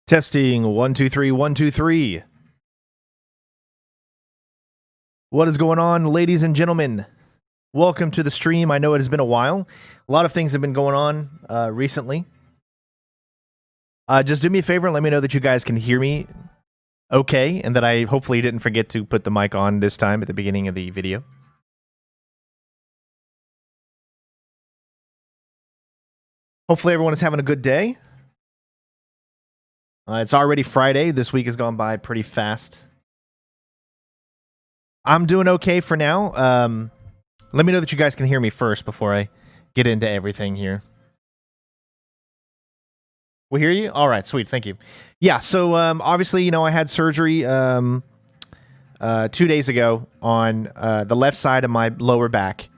Testing 1 2 3 1 2 3. What is going on, ladies and gentlemen? Welcome to the stream. I know it has been a while. A lot of things have been going on recently. Just do me a favor and let me know that you guys can hear me okay, and that I hopefully didn't forget to put the mic on this time at the beginning of the video. Hopefully everyone is having a good day. It's already Friday. This week has gone by pretty fast. I'm doing okay for now. Let me know that you guys can hear me first before I get into everything here. We hear you? All right, sweet. Thank you. Yeah, so obviously, you know, I had surgery 2 days ago on the left side of my lower back.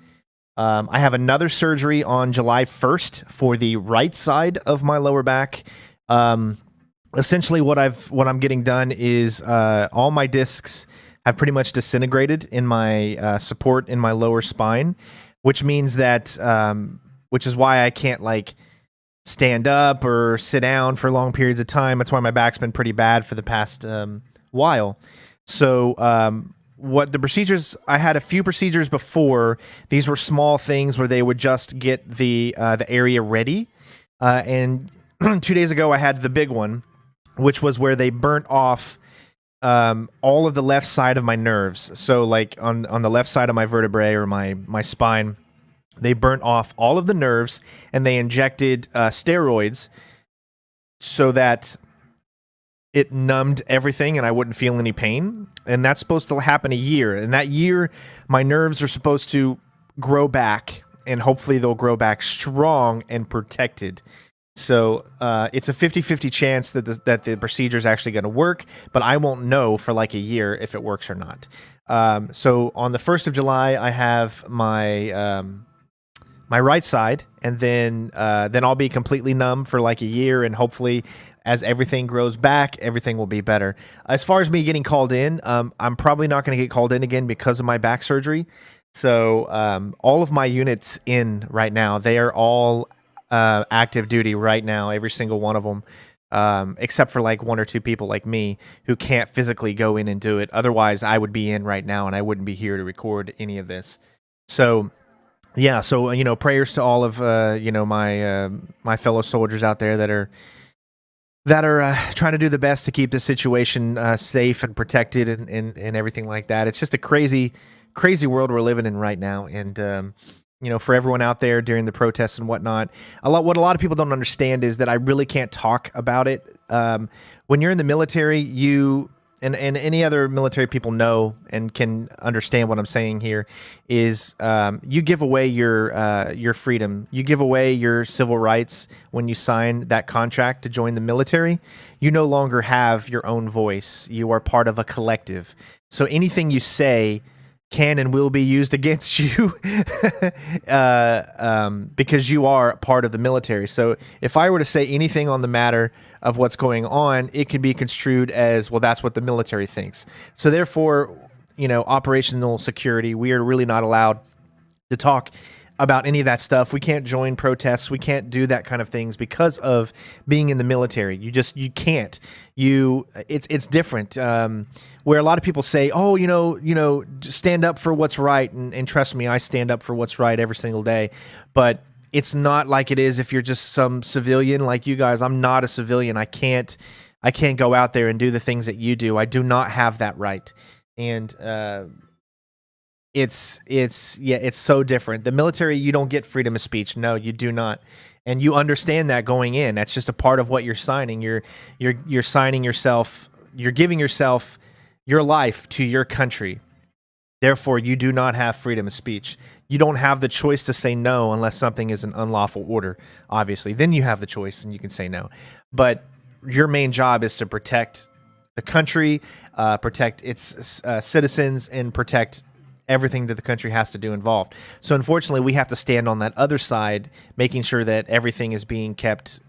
I have another surgery on July 1st for the right side of my lower back. Essentially, what I'm getting done is all my discs have pretty much disintegrated in my support in my lower spine, which means that which is why I can't like stand up or sit down for long periods of time. That's why my back's been pretty bad for the past while. So what the procedures, I had a few procedures before. These were small things where they would just get the area ready. And 2 days ago, I had the big one, which was where they burnt off all of the left side of my nerves. So like on the left side of my vertebrae or my spine, they burnt off all of the nerves and they injected steroids so that it numbed everything and I wouldn't feel any pain. And that's supposed to happen a year. And that year, my nerves are supposed to grow back, and hopefully they'll grow back strong and protected. So it's a 50-50 chance that the procedure is actually going to work, but I won't know for like a year if it works or not. So on the 1st of July, I have my my right side, and then I'll be completely numb for like a year, and hopefully as everything grows back, everything will be better. As far as me getting called in, I'm probably not going to get called in again because of my back surgery. So all of my units in right now, they are all active duty right now, every single one of them, except for like 1 or 2 people like me who can't physically go in and do it. Otherwise, I would be in right now and I wouldn't be here to record any of this. So yeah, so you know, prayers to all of you know, my fellow soldiers out there that are trying to do the best to keep the situation safe and protected and everything like that. It's just a crazy world we're living in right now, and you know, for everyone out there during the protests and whatnot, what a lot of people don't understand is that I really can't talk about it. When you're in the military, you and any other military people know and can understand what I'm saying here is you give away your freedom. You give away your civil rights when you sign that contract to join the military. You no longer have your own voice. You are part of a collective. So anything you say can and will be used against you because you are part of the military. So if I were to say anything on the matter of what's going on, it could be construed as, well, that's what the military thinks. So therefore, you know, operational security, we are really not allowed to talk about any of that stuff. We can't join protests. We can't do that kind of things because of being in the military. You can't. It's different. Where a lot of people say, oh, you know, stand up for what's right. And trust me, I stand up for what's right every single day. But it's not like it is if you're just some civilian like you guys. I'm not a civilian. I can't go out there and do the things that you do. I do not have that right. And it's so different. The military, you don't get freedom of speech. No, you do not. And you understand that going in. That's just a part of what you're signing. You're signing yourself, you're giving yourself your life to your country. Therefore, you do not have freedom of speech. You don't have the choice to say no unless something is an unlawful order, obviously. Then you have the choice and you can say no. But your main job is to protect the country, protect its citizens, and protect everything that the country has to do involved. So unfortunately, we have to stand on that other side, making sure that everything is being kept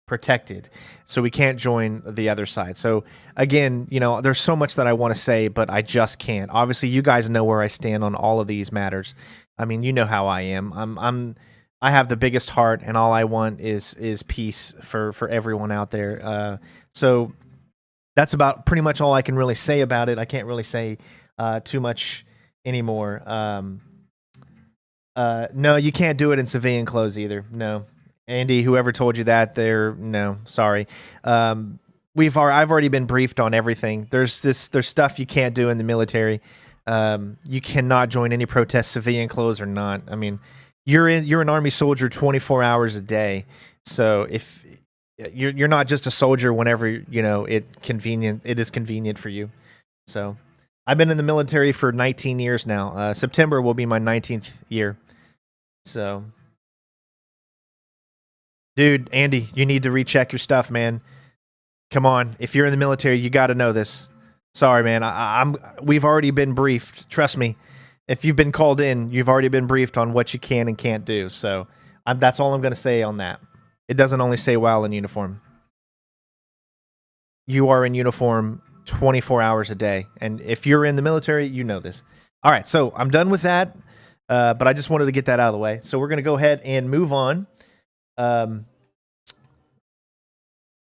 protected. So we can't join the other side. So again, you know, there's so much that I want to say, but I just can't. Obviously, you guys know where I stand on all of these matters. I mean, you know how I am. I have the biggest heart, and all I want is peace for everyone out there. So that's about pretty much all I can really say about it. I can't really say too much anymore. No, you can't do it in civilian clothes either. No, Andy, whoever told you that, no, sorry. I've already been briefed on everything. There's stuff you can't do in the military. You cannot join any protest, civilian clothes or not. I mean, you're an army soldier 24 hours a day. So if you're not just a soldier whenever it is convenient for you. So I've been in the military for 19 years now. September will be my 19th year. So, dude, Andy, you need to recheck your stuff, man. Come on, if you're in the military, you got to know this. Sorry, man. We've already been briefed. Trust me. If you've been called in, you've already been briefed on what you can and can't do. So, that's all I'm going to say on that. It doesn't only say while in uniform. You are in uniform 24 hours a day, and if you're in the military, you know this. All right, so I'm done with that. But I just wanted to get that out of the way. So we're going to go ahead and move on.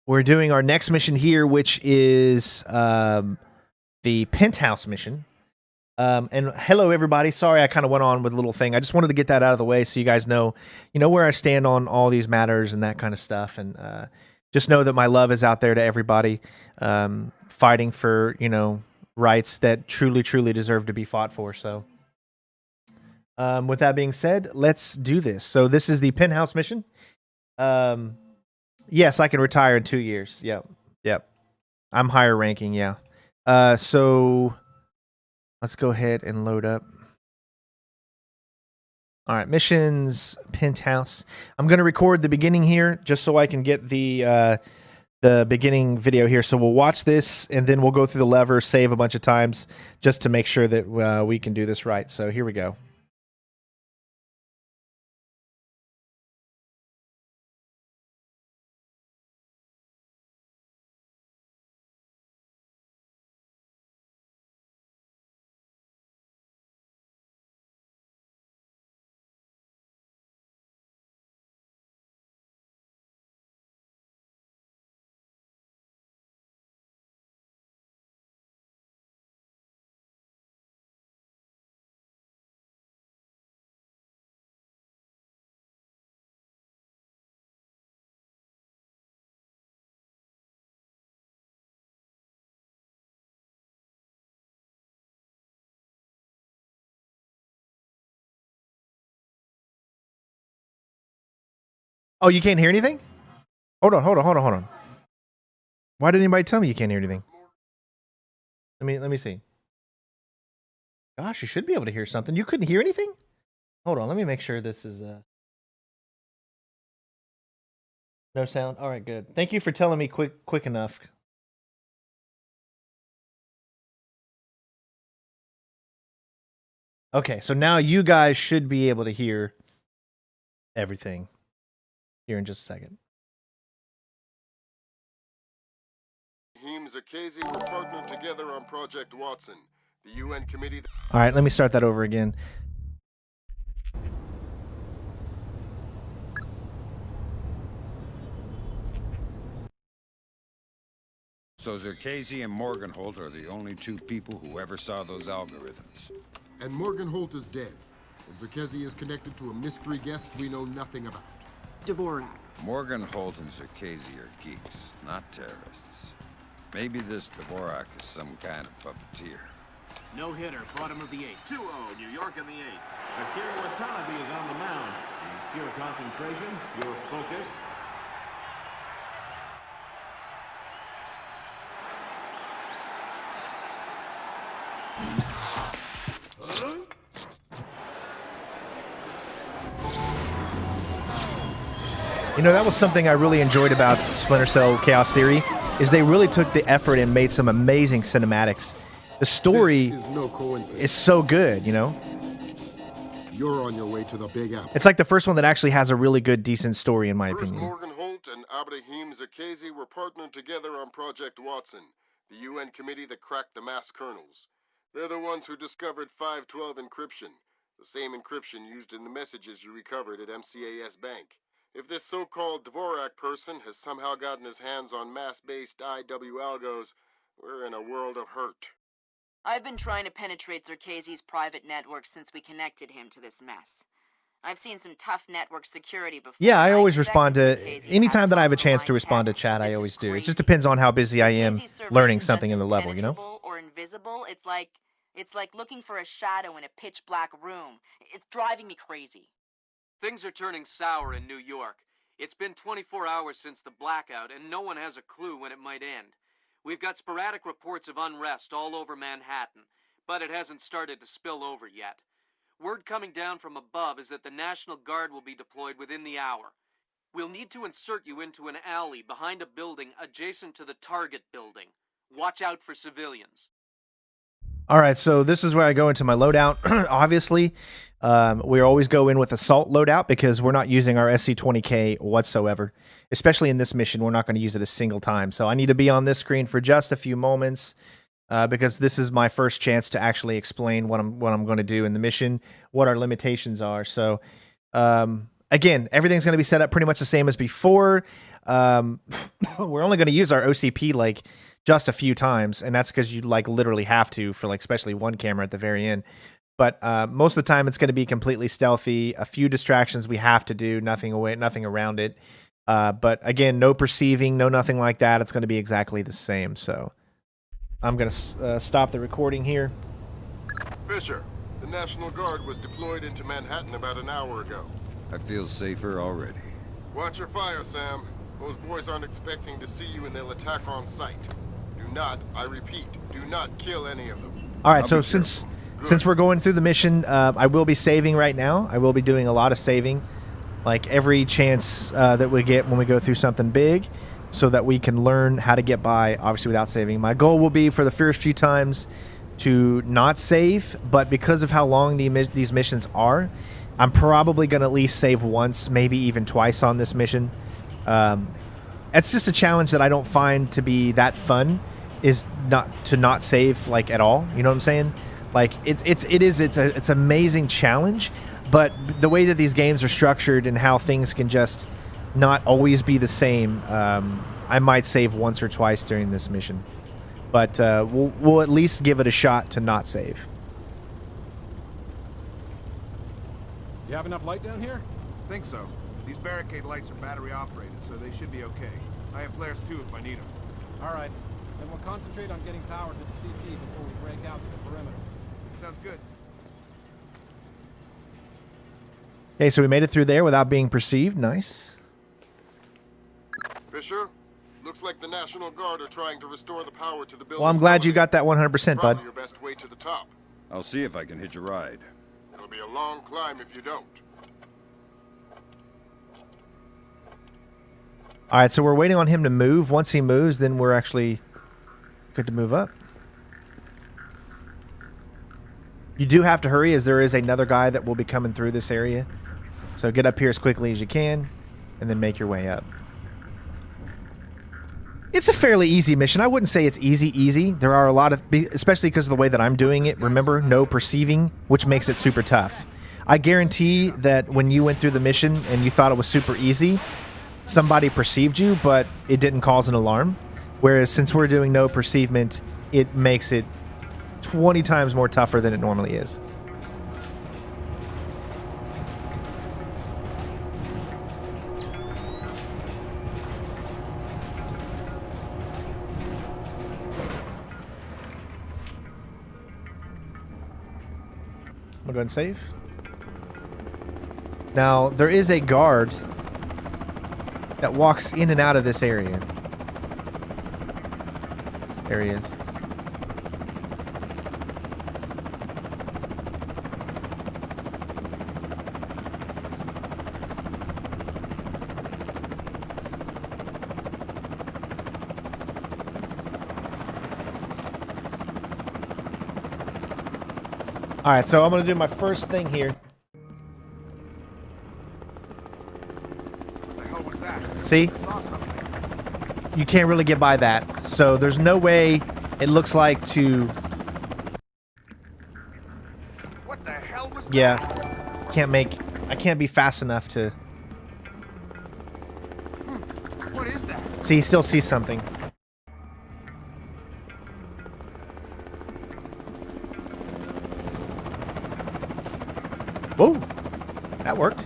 We're doing our next mission here, which is the Penthouse mission. And hello, everybody. Sorry, I kind of went on with a little thing. I just wanted to get that out of the way so you guys know where I stand on all these matters and that kind of stuff. And just know that my love is out there to everybody, fighting for rights that truly, truly deserve to be fought for. So. With that being said, let's do this. So this is the Penthouse mission. Yes, I can retire in 2 years. Yep. I'm higher ranking, yeah. So let's go ahead and load up. All right, missions, Penthouse. I'm going to record the beginning here just so I can get the beginning video here. So we'll watch this, and then we'll go through the lever, save a bunch of times just to make sure that we can do this right. So here we go. Oh, you can't hear anything? Hold on. Why did anybody tell me you can't hear anything? Let me see. Gosh, you should be able to hear something. You couldn't hear anything? Hold on, let me make sure this is no sound. All right, good. Thank you for telling me quick enough. Okay, so now you guys should be able to hear everything here in just a second. Zakhazy were partnered together on Project Watson, the UN committee. All right, let me start that over again. So Zakhazy and Morgenholt are the only two people who ever saw those algorithms. And Morgenholt is dead. And Zakhazy is connected to a mystery guest we know nothing about. Dvorak. Morgenholt and Zakhazy are geeks, not terrorists. Maybe this Dvorak is some kind of puppeteer. No hitter, bottom of the 8th. 2-0, New York in the 8th. Akira Watanabe is on the mound. He's pure concentration, pure focus. That was something I really enjoyed about Splinter Cell Chaos Theory, is they really took the effort and made some amazing cinematics. The story is so good, You're on your way to the Big Apple. It's like the first one that actually has a really good, decent story, in my opinion. Morgenholt and Abraham Zakhazy were partnered together on Project Watson, the UN committee that cracked the mass kernels. They're the ones who discovered 512 encryption, The same encryption used in the messages you recovered at MCAS Bank. If this so-called Dvorak person has somehow gotten his hands on mass-based IW algos, we're in a world of hurt. I've been trying to penetrate Zerkezi's private network since we connected him to this mess. I've seen some tough network security before. Yeah, I always respond to Zerkezi anytime has that I have a top-of-the-line chance to respond to tech. chat. I This always is do. It crazy. just depends on how busy I am Zerkezi's surveillance learning is something just in the level, you know. impenetrable or invisible. It's like looking for a shadow in a pitch black room. It's driving me crazy. Things are turning sour in New York. It's been 24 hours since the blackout, and no one has a clue when it might end. We've got sporadic reports of unrest all over Manhattan, but it hasn't started to spill over yet. Word coming down from above is that the National Guard will be deployed within the hour. We'll need to insert you into an alley behind a building adjacent to the target building. Watch out for civilians. All right, so this is where I go into my loadout. Obviously, we always go in with assault loadout because we're not using our SC-20K whatsoever. Especially in this mission, we're not going to use it a single time. So I need to be on this screen for just a few moments because this is my first chance to actually explain what I'm going to do in the mission, what our limitations are. So again, everything's going to be set up pretty much the same as before. We're only going to use our OCP like just a few times, and that's because you like literally have to for like especially one camera at the very end. But most of the time, it's going to be completely stealthy. A few distractions we have to do, nothing around it. But again, no perceiving, no nothing like that. It's going to be exactly the same. So I'm going to stop the recording here. Fisher, the National Guard was deployed into Manhattan about an hour ago. I feel safer already. Watch your fire, Sam. Those boys aren't expecting to see you and they'll attack on sight. Do not, I repeat, do not kill any of them. All right, so since we're going through the mission, I will be saving right now. I will be doing a lot of saving, like every chance that we get when we go through something big, so that we can learn how to get by, obviously without saving. My goal will be for the first few times to not save, but because of how long these missions are, I'm probably going to at least save once, maybe even twice on this mission. It's just a challenge that I don't find to be that fun, is not save like at all. You know what I'm saying? Like it's an amazing challenge, but the way that these games are structured and how things can just not always be the same, I might save once or twice during this mission, but we'll at least give it a shot to not save. You have enough light down here? Think so. These barricade lights are battery operated, so they should be okay. I have flares too if I need them. All right. Then we'll concentrate on getting power to the CP before we break out to the perimeter. Sounds good. Okay, so we made it through there without being perceived. Nice. Fisher, looks like the National Guard are trying to restore the power to the building. Well, I'm glad you got that 100%, bud. Probably your best way to the top. I'll see if I can hitch a ride. It'll be a long climb if you don't. All right, so we're waiting on him to move. Once he moves, then we're actually good to move up. You do have to hurry, as there is another guy that will be coming through this area. So get up here as quickly as you can, and then make your way up. It's a fairly easy mission. I wouldn't say it's easy. There are a lot of, especially because of the way that I'm doing it. Remember, no perceiving, which makes it super tough. I guarantee that when you went through the mission and you thought it was super easy, somebody perceived you, but it didn't cause an alarm. Whereas since we're doing no perceivement, it makes it 20 times more tougher than it normally is. I'm gonna go ahead and save. Now, there is a guard that walks in and out of this area. There he is. All right, so I'm going to do my first thing here. What the hell was that? See? I saw something. You can't really get by that. So there's no way, it looks like, to What the hell was Yeah. I can't be fast enough to... What is that? See, he still sees something. Whoa. That worked.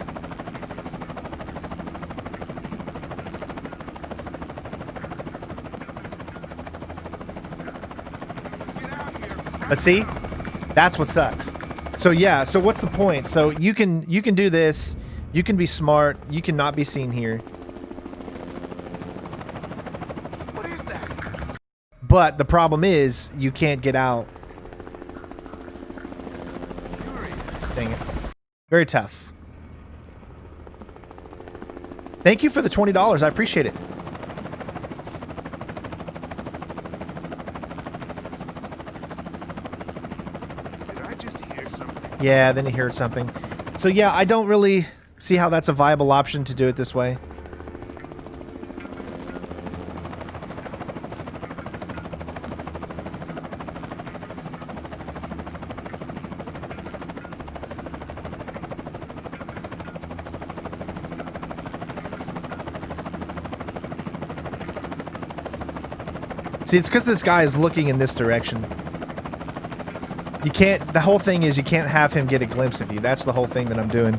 But see, that's what sucks. So yeah, so what's the point? So you can do this, you can be smart, you can not be seen here. What is that? But the problem is you can't get out. Dang it. Very tough. Thank you for the $20. I appreciate it. Yeah, then you heard something. So yeah, I don't really see how that's a viable option to do it this way. See, it's because this guy is looking in this direction. You can't, the whole thing is you can't have him get a glimpse of you. That's the whole thing that I'm doing.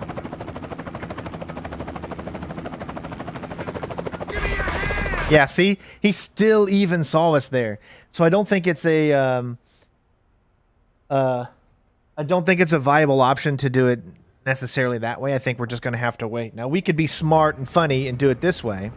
Yeah, see? He still even saw us there. So I don't think it's a, I don't think it's a viable option to do it necessarily that way. I think we're just going to have to wait. Now, we could be smart and funny and do it this way.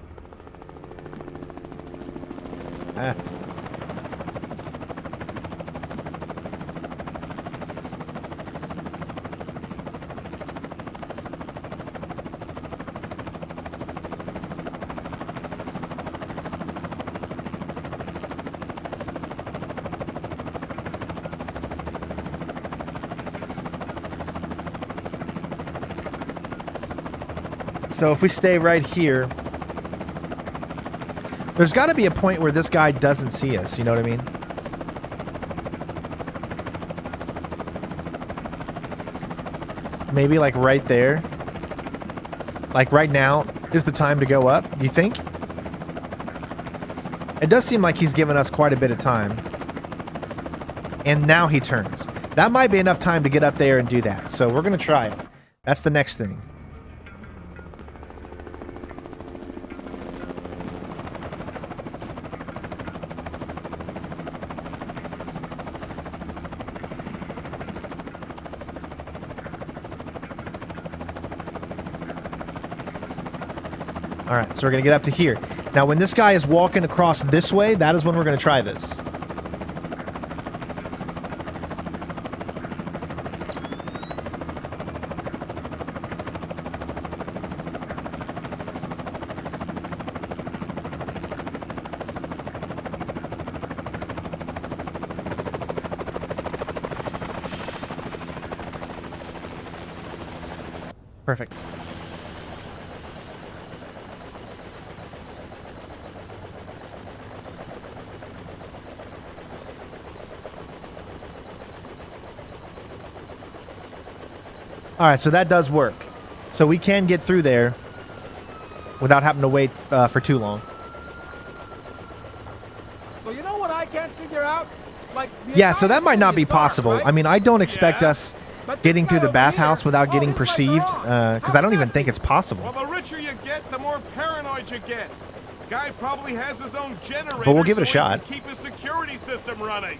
So if we stay right here, there's got to be a point where this guy doesn't see us, you know what I mean? Maybe like right there. Like right now is the time to go up, you think? It does seem like he's given us quite a bit of time. And now he turns. That might be enough time to get up there and do that. So we're going to try it. That's the next thing. Alright, so we're going to get up to here. Now, when this guy is walking across this way, that is when we're going to try this. Perfect. Alright, so that does work. So we can get through there without having to wait for too long. So you know what I can't figure out? Like, Yeah, so that might not be possible. Right? I mean, I don't expect us But getting this through guy the over bathhouse here, without getting he's like perceived, wrong. because How I don't can even that think be? it's possible. Well, the richer you get, the more paranoid you get. Guy probably has his own generator. But we'll give it a so shot. he can keep his security system running.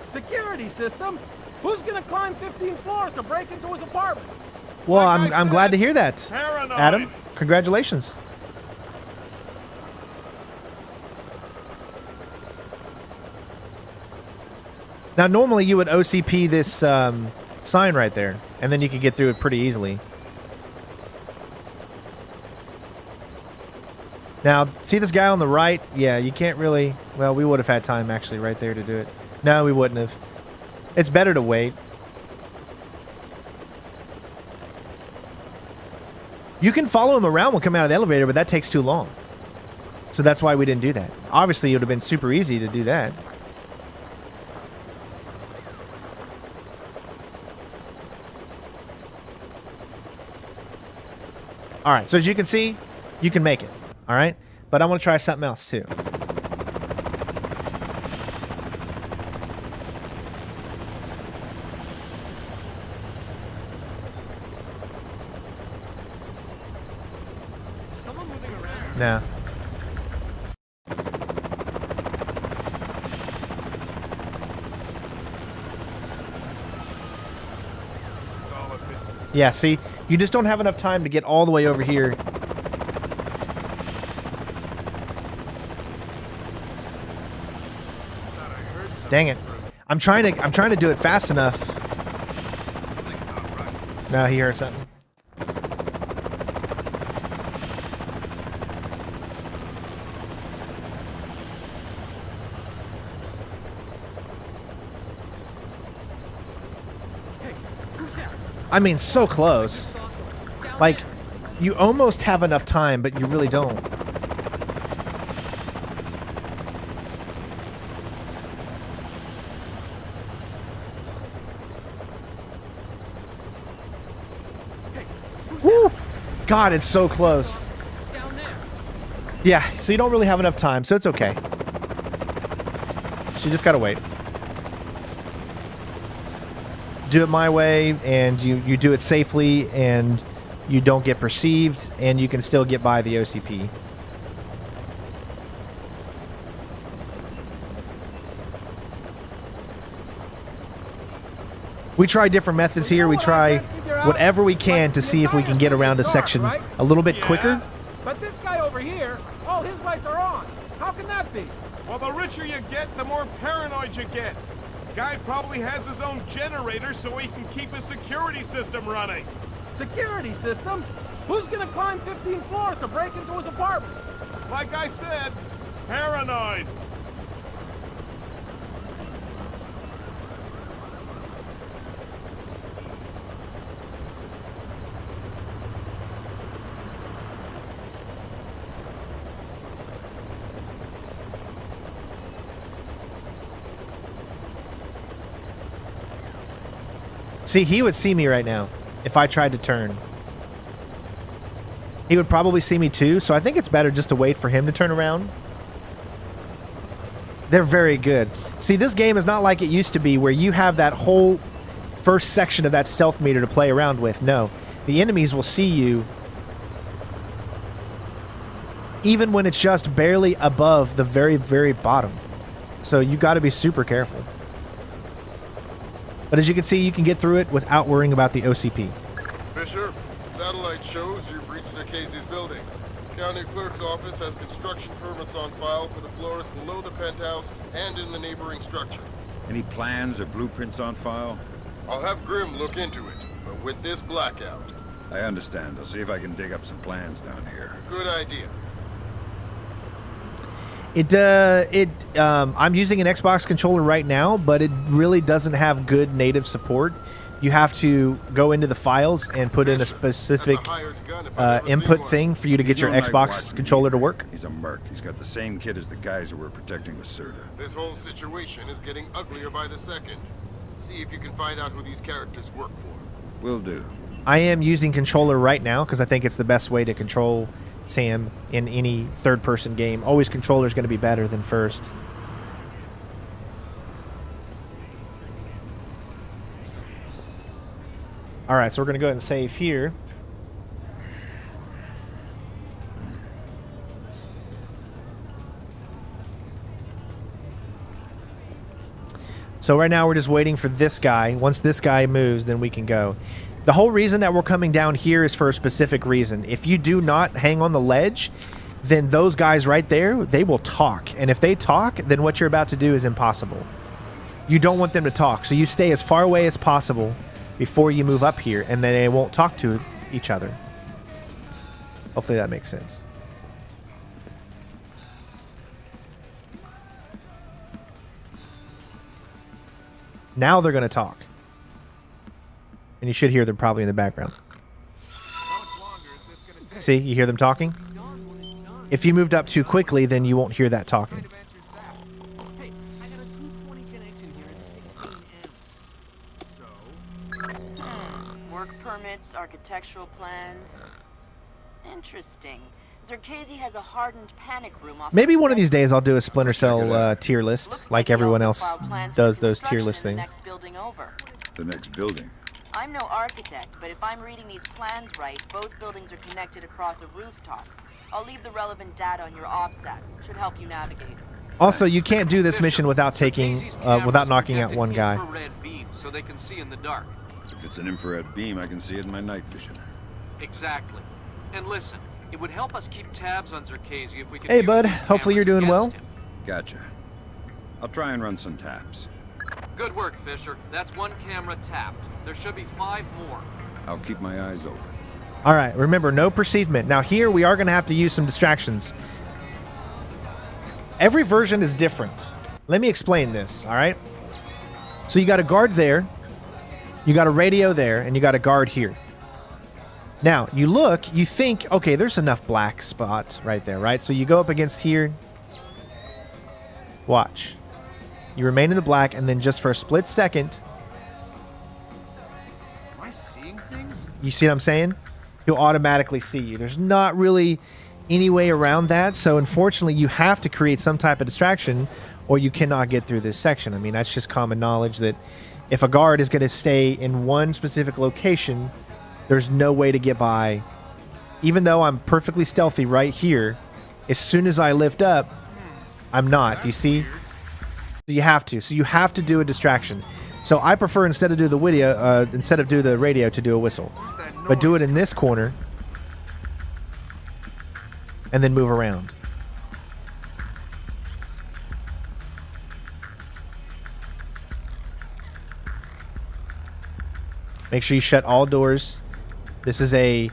Security system? Who's gonna climb 15 floors to break into his apartment? Well, Like I I'm glad said, to hear that, Paranoid. Adam. Congratulations. Now, normally you would OCP this sign right there, and then you could get through it pretty easily. Now, see this guy on the right? Yeah, you can't really... Well, we would have had time actually right there to do it. No, we wouldn't have. It's better to wait. You can follow him around when coming out of the elevator, but that takes too long. So that's why we didn't do that. Obviously, it would have been super easy to do that. All right, so as you can see, you can make it. All right, but I want to try something else too. Someone moving around? Nah. Yeah, see, you just don't have enough time to get all the way over here. Dang it. I'm trying to do it fast enough. No, he heard something. I mean, so close. Like, you almost have enough time, but you really don't. Woo! God, it's so close. Yeah, so you don't really have enough time, so it's okay. So you just gotta wait. Do it my way, and you do it safely, and you don't get perceived, and you can still get by the OCP. We try different methods here. We try whatever we can to see if we can get around a section a little bit quicker. But this guy over here, all his lights are on. How can that be? Well, the richer you get, the more paranoid you get. Guy probably has his own generator so he can keep his security system running. Security system? Who's gonna climb 15 floors to break into his apartment? Like I said, paranoid. See, he would see me right now if I tried to turn. He would probably see me too, so I think it's better just to wait for him to turn around. They're very good. See, this game is not like it used to be where you have that whole first section of that stealth meter to play around with. No, the enemies will see you even when it's just barely above the very, very bottom. So you got to be super careful. But as you can see, you can get through it without worrying about the OCP. Fisher, satellite shows you've reached Casey's building. County Clerk's office has construction permits on file for the floors below the penthouse and in the neighboring structure. Any plans or blueprints on file? I'll have Grim look into it, but with this blackout. I understand. I'll see if I can dig up some plans down here. Good idea. I'm using an Xbox controller right now, but it really doesn't have good native support. You have to go into the files and put in a specific input thing for you to get your Xbox controller to work. He's a merc. He's got the same kit as the guys who were protecting the Serta. This whole situation is getting uglier by the second. See if you can find out who these characters work for. Will do. I am using controller right now because I think it's the best way to control Sam in any third-person game. Always controller is going to be better than first. All right, so we're going to go ahead and save here. So right now we're just waiting for this guy. Once this guy moves, then we can go. The whole reason that we're coming down here is for a specific reason. If you do not hang on the ledge, then those guys right there, they will talk. And if they talk, then what you're about to do is impossible. You don't want them to talk, so you stay as far away as possible before you move up here, and then they won't talk to each other. Hopefully that makes sense. Now they're going to talk. And you should hear them probably in the background. See, you hear them talking? If you moved up too quickly, then you won't hear that talking. Work permits, architectural plans. Interesting. Zerkezi has a hardened panic room off. Maybe one of these days I'll do a Splinter Cell tier list, Looks like he everyone also else filed plans does for those tier construction list in the things. next building over. The next building. I'm no architect, but if I'm reading these plans right, both buildings are connected across a rooftop. I'll leave the relevant data on your OPSAT. Should help you navigate. Also, you can't do this mission without taking, Zerkezi's cameras without knocking out project one guy. infrared beams so they can see in the dark. If it's an infrared beam, I can see it in my night vision. Exactly. And listen, it would help us keep tabs on Zerkezi if we could Hey, use bud. these Hopefully you're cameras doing well. against him. Gotcha. I'll try and run some taps. Good work, Fisher. That's one camera tapped. There should be 5 more. I'll keep my eyes open. All right, remember, no perceivement. Now here we are going to have to use some distractions. Every version is different. Let me explain this, all right? So you got a guard there, you got a radio there, and you got a guard here. Now, you look, you think, okay, there's enough black spot right there, right? So you go up against here. Watch. You remain in the black, and then just for a split second, Am I seeing things? you see what I'm saying? He'll automatically see you. There's not really any way around that, so unfortunately you have to create some type of distraction or you cannot get through this section. I mean, that's just common knowledge that if a guard is going to stay in one specific location, there's no way to get by. Even though I'm perfectly stealthy right here, as soon as I lift up, I'm not. Do you see? So you have to. So you have to do a distraction. So I prefer instead of do the radio to do a whistle. But do it in this corner and then move around. Make sure you shut all doors. This is a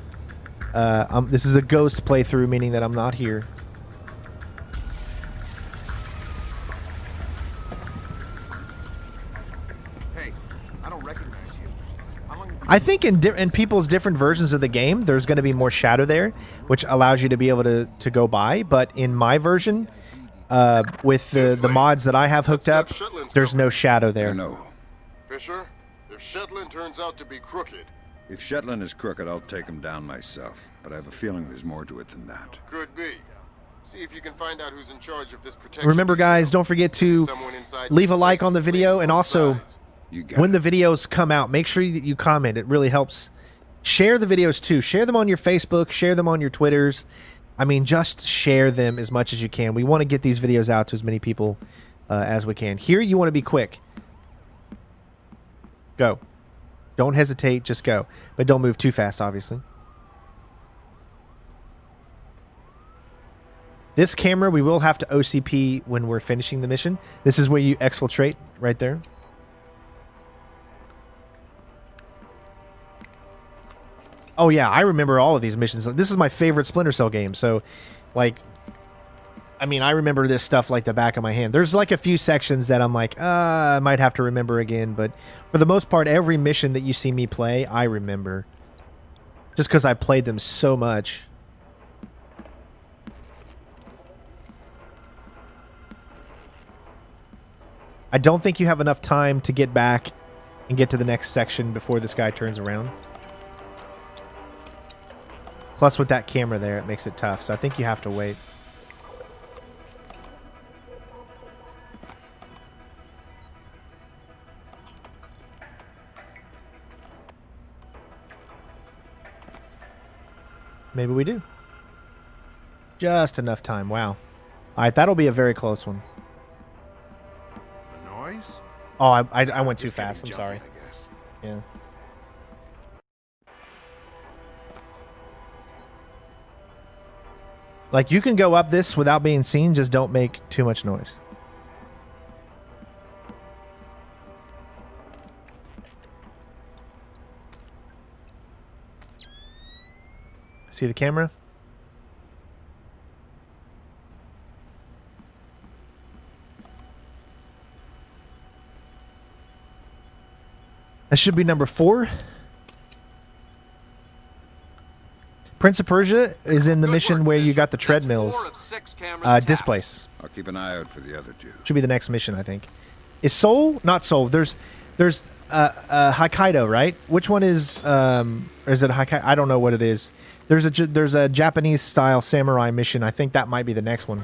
ghost playthrough, meaning that I'm not here. Hey, I don't recognize you. How long have you I think in people's different versions of the game, there's going to be more shadow there, which allows you to be able to go by. But in my version, with the mods that I have hooked up, there's no shadow there. No. Fisher, if Shetland turns out to be crooked, If Shetland is crooked, I'll take him down myself. But I have a feeling there's more to it than that. could be. See if you can find out who's in charge of this protection. Remember, guys, don't forget to Someone inside leave a these like on the places video, playing and both also sides. You got when it. the videos come out, make sure that you comment. It really helps. Share the videos too. Share them on your Facebook. Share them on your Twitters. I mean, just share them as much as you can. We want to get these videos out to as many people as we can. Here, you want to be quick. Go. Don't hesitate. Just go. But don't move too fast, obviously. This camera, we will have to OCP when we're finishing the mission. This is where you exfiltrate right there. Oh yeah, I remember all of these missions. This is my favorite Splinter Cell game. So, like, I mean, I remember this stuff like the back of my hand. There's like a few sections that I'm like, I might have to remember again. But for the most part, every mission that you see me play, I remember. Just because I played them so much. I don't think you have enough time to get back and get to the next section before this guy turns around. Plus, with that camera there, it makes it tough. So I think you have to wait. Maybe we do. Just enough time. Wow. All right, that'll be a very close one. The noise? Oh, I went too Just getting fast. I'm jumpy, sorry. I guess. Yeah. Like, you can go up this without being seen, just don't make too much noise. See the camera? That should be number 4. Prince of Persia is in the Good work, where you got the Fisher. That's treadmills. 4 of 6 cameras tapped. Displace. I'll keep an eye out for the other two. Should be the next mission, I think. Is Seoul? Not Seoul. There's Hokkaido, right? Which one is or is it Hokkaido? I don't know what it is. There's a Japanese style samurai mission. I think that might be the next one.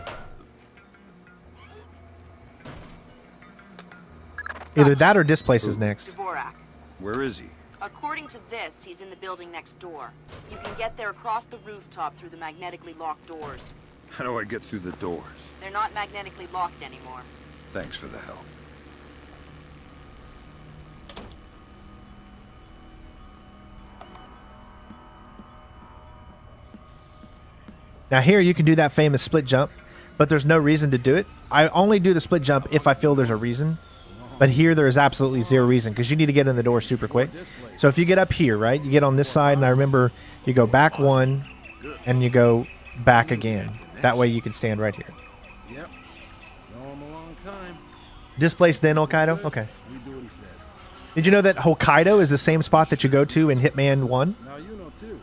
Either that or Displace is next. Dvorak. Where is he? According to this, he's in the building next door. You can get there across the rooftop through the magnetically locked doors. How do I get through the doors? They're not magnetically locked anymore. Thanks for the help. Now here you can do that famous split jump, but there's no reason to do it. I only do the split jump if I feel there's a reason. But here there is absolutely zero reason because you need to get in the door super quick. So if you get up here, right, you get on this side, and I remember you go back one and you go back again. That way you can stand right here. Yep. Know him a long time. Displace then Hokkaido? Okay. We do what he says. Did you know that Hokkaido is the same spot that you go to in Hitman 1? Now you know too.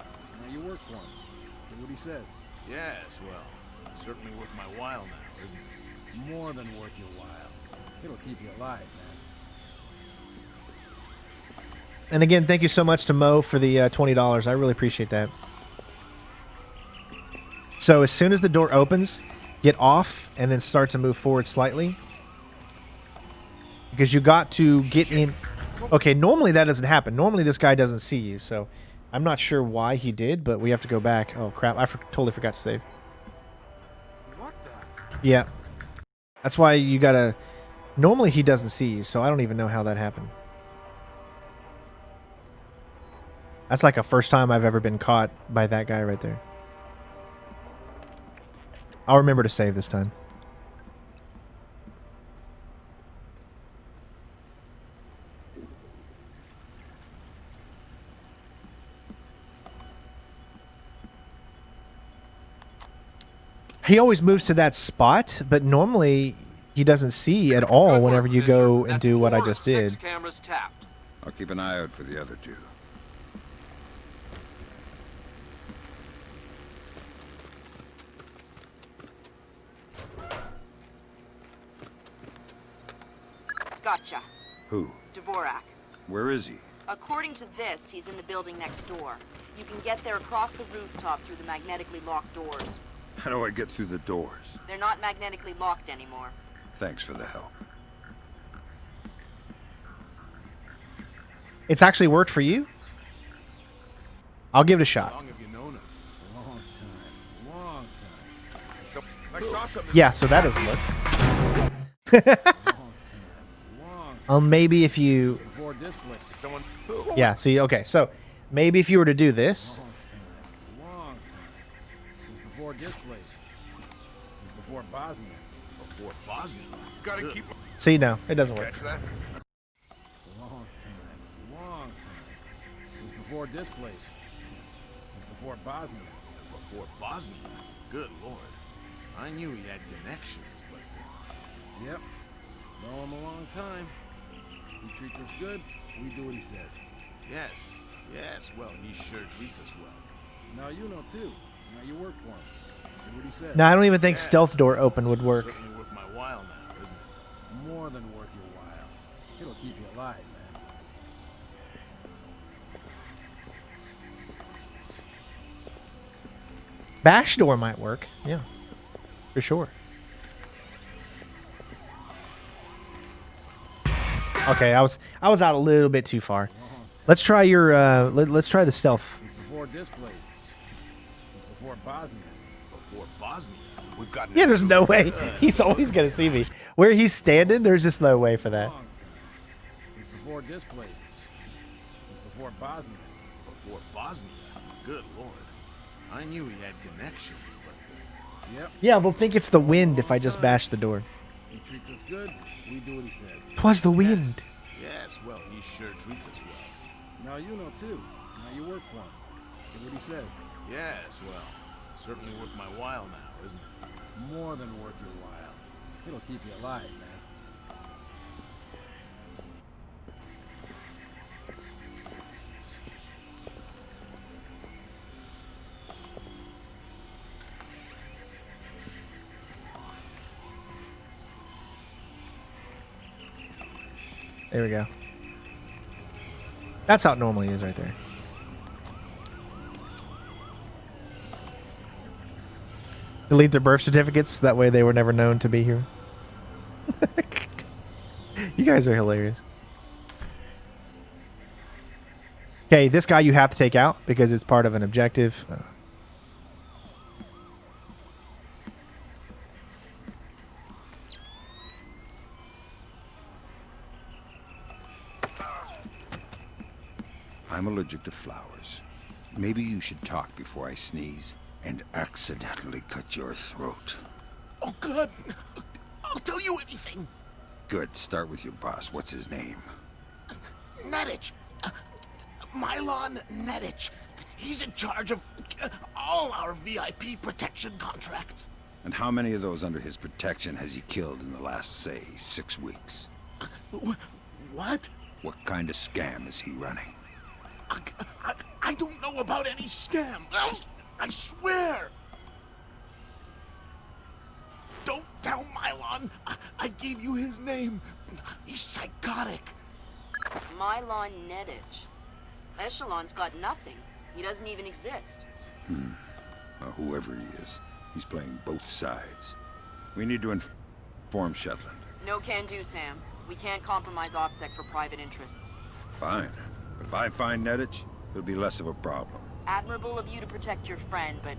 Now you work for him. Do what he says. Yes, well, certainly worth my while now, isn't it? More than worth your while. It'll keep you alive, man. And again, thank you so much to Mo for the $20. I really appreciate that. So as soon as the door opens, get off and then start to move forward slightly. Because you got to get in. Okay, normally that doesn't happen. Normally this guy doesn't see you, so I'm not sure why he did, but we have to go back. Oh, crap. I totally forgot to save. What the? Yeah. That's why you got to... Normally he doesn't see you, so I don't even know how that happened. That's like a first time I've ever been caught by that guy right there. I'll remember to save this time. He always moves to that spot, but normally he doesn't see at all Good whenever work, you Fisher. go and That's do what I 4 of just 6 did. cameras tapped. I'll keep an eye out for the other two. Gotcha. Who? Dvorak. Where is he? According to this, he's in the building next door. You can get there across the rooftop through the magnetically locked doors. How do I get through the doors? They're not magnetically locked anymore. Thanks for the help. It's actually worked for you? I'll give it a shot. How long have you known him? Long time. Long time. I saw something. Yeah, so that doesn't work. Long time. Long Maybe if you... before display. Someone. Yeah, see, okay, so maybe if you were to do this... Long time. Since before display. Since before Bosnia. Before Bosnia. Gotta keep. See, no, it doesn't work. Catch that? Long time. Long time. Since before display. Since before Bosnia. Before Bosnia. Good lord. I knew he had connections, but Yep. Know him a long time. He treats us good. We do what he says. yes, yes. Well, he sure treats us well. Now you know too. Now you work for him. Do what he says. No, I don't even think stealth door open would work. Certainly worth my while now, isn't it? More than worth your while. It'll keep you alive, man. Bash door might work. Yeah, for sure. Okay, I was out a little bit too far. Let's try your let's try the stealth. Since before displays. Since before Bosnia. Before Bosnia. We've got. Yeah, there's no way. He's always gonna see me. Where he's standing, there's just no way for that. Long time. Since before displays. Since before Bosnia. Before Bosnia. Good lord. I knew he had connections, but Yep. Yeah, they'll think it's the wind if I just bash the door. He treats us good. We do what he says. 'Twas the wind. yes. Well, he sure treats us well. Now you know too. Now you work for him. Do what he says. Yes. Well, certainly worth my while now, isn't it? More than worth your while. It'll keep you alive, man. There we go. That's how it normally is right there. Delete their birth certificates. That way they were never known to be here. You guys are hilarious. Okay, this guy you have to take out because it's part of an objective. I'm allergic to flowers. Maybe you should talk before I sneeze and accidentally cut your throat. Oh, good. I'll tell you anything. Good. Start with your boss. What's his name? Nedich. Mylon Nedich. He's in charge of all our VIP protection contracts. And how many of those under his protection has he killed in the last, say, 6 weeks? What? What kind of scam is he running? I don't know about any scam. I swear. Don't tell Mylon. I gave you his name. He's psychotic. Mylon Nedich. Echelon's got nothing. He doesn't even exist. Well, whoever he is, he's playing both sides. We need to inform Shetland. No can do, Sam. We can't compromise OPSEC for private interests. Fine. But if I find Nedich, it'll be less of a problem. Admirable of you to protect your friend, but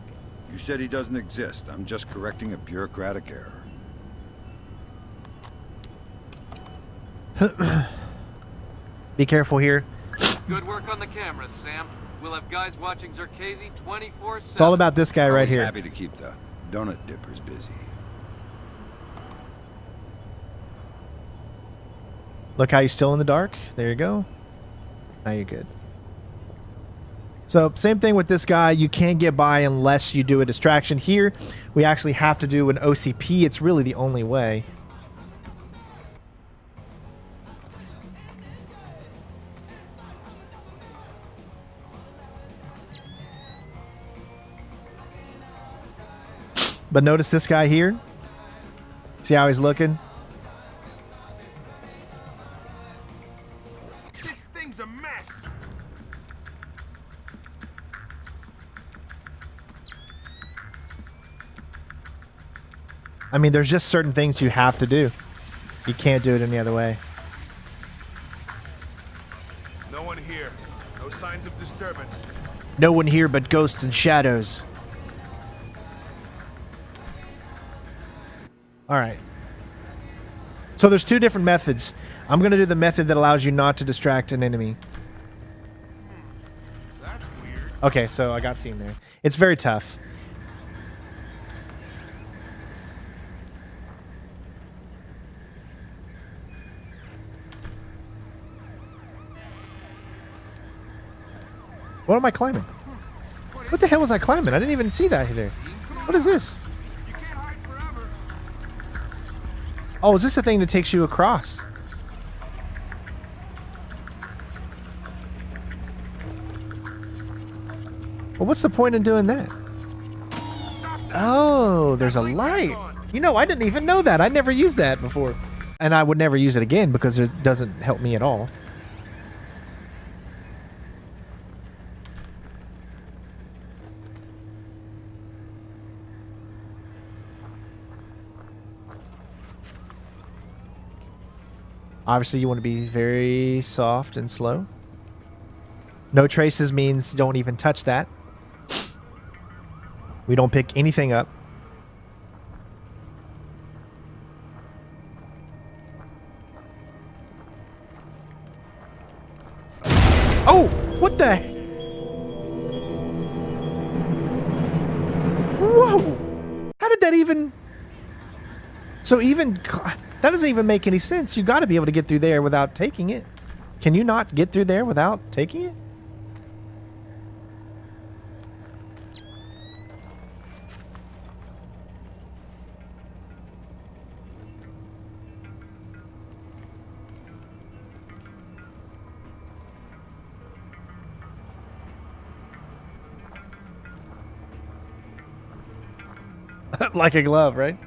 You said he doesn't exist. I'm just correcting a bureaucratic error. Be careful here. Good work on the cameras, Sam. We'll have guys watching Zerkezi 24/7. It's all about this guy right Always here. Happy to keep the donut dippers busy. Look how you're still in the dark. There you go. Now you're good. So same thing with this guy. You can't get by unless you do a distraction. Here, we actually have to do an OCP. It's really the only way. But notice this guy here. See how he's looking? This thing's a mess. I mean, there's just certain things you have to do. You can't do it any other way. No one here. No signs of disturbance. No one here but ghosts and shadows. All right. So there's two different methods. I'm going to do the method that allows you not to distract an enemy. That's weird. Okay, so I got seen there. It's very tough. What am I climbing? What the hell was I climbing? I didn't even see that there. What is this? You can't hide forever. Oh, is this the thing that takes you across? Well, what's the point in doing that? Oh, there's a light. You know, I didn't even know that. I never used that before. And I would never use it again because it doesn't help me at all. Obviously, you want to be very soft and slow. No traces means don't even touch that. We don't pick anything up. Oh! What the? Whoa! How did that even... So even... That doesn't even make any sense. You got to be able to get through there without taking it. Can you not get through there without taking it? Like a glove, right?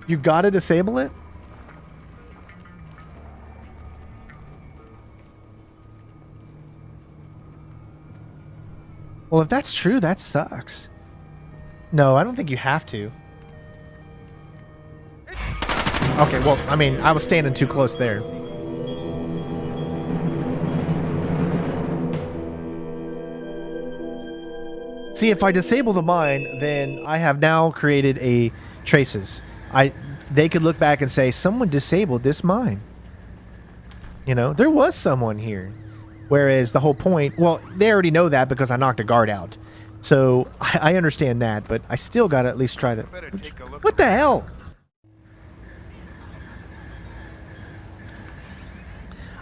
You got to disable it? Well, if that's true, that sucks. No, I don't think you have to. Okay, well, I mean, I was standing too close there. See, if I disable the mine, then I have now created a traces. They could look back and say, someone disabled this mine. You know, there was someone here. Whereas the whole point, well, they already know that because I knocked a guard out. So I understand that, but I still gotta at least try that. What the hell?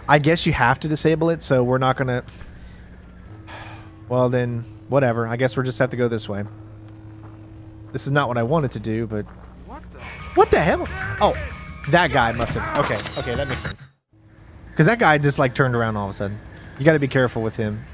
I guess you have to disable it, so we're not gonna... Well then, whatever. I guess we'll just have to go this way. This is not what I wanted to do, but... What the hell? Oh, that guy must have... Okay, okay, that makes sense. Because that guy just, like, turned around all of a sudden. You gotta be careful with him.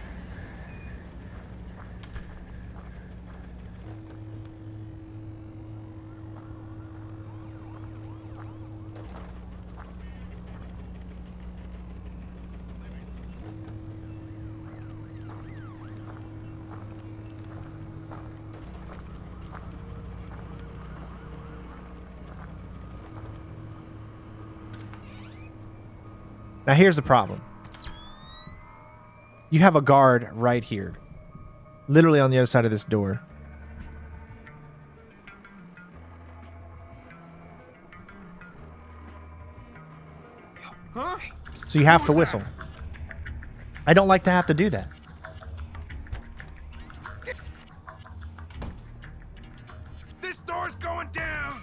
Now here's the problem. You have a guard right here. Literally on the other side of this door. Huh? So you have to whistle. I don't like to have to do that. This door's going down!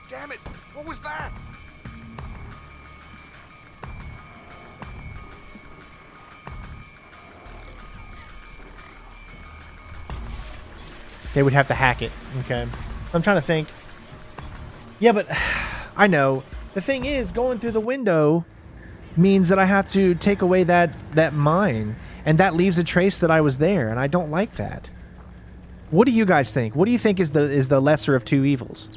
Damn it! What was that? They would have to hack it. Okay. I'm trying to think. Yeah, but I know. The thing is, going through the window means that I have to take away that mine. And that leaves a trace that I was there. And I don't like that. What do you guys think? What do you think is the lesser of two evils?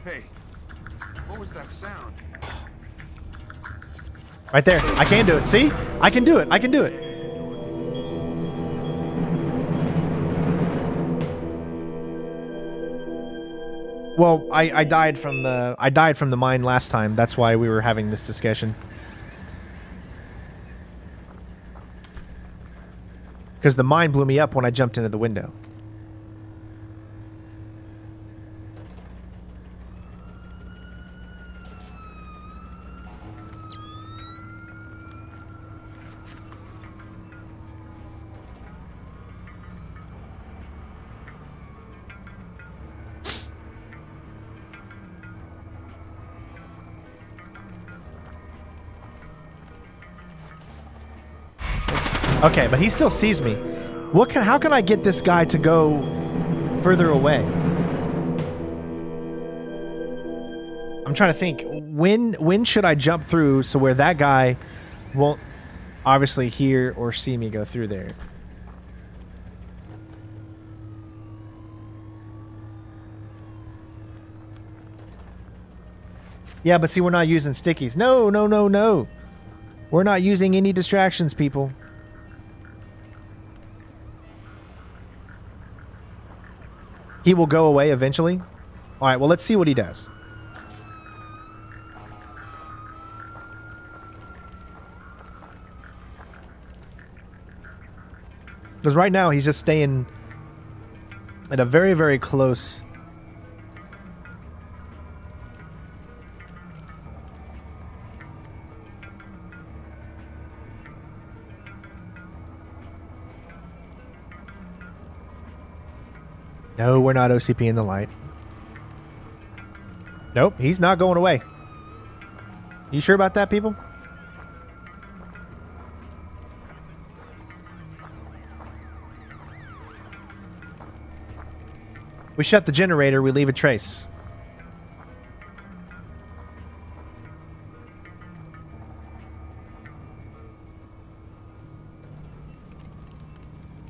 Hey, what was that sound? Right there. I can do it. See? I can do it. I can do it. Well, I died from the mine last time. That's why we were having this discussion. Because the mine blew me up when I jumped into the window. Okay, but he still sees me. How can I get this guy to go further away? I'm trying to think. When should I jump through so where that guy won't obviously hear or see me go through there? Yeah, but see, we're not using stickies. No, no, no, no. We're not using any distractions, people. He will go away eventually. All right, well, let's see what he does. Because right now, he's just staying at a very, very close... No, we're not OCP in the light. Nope, he's not going away. You sure about that, people? We shut the generator, we leave a trace.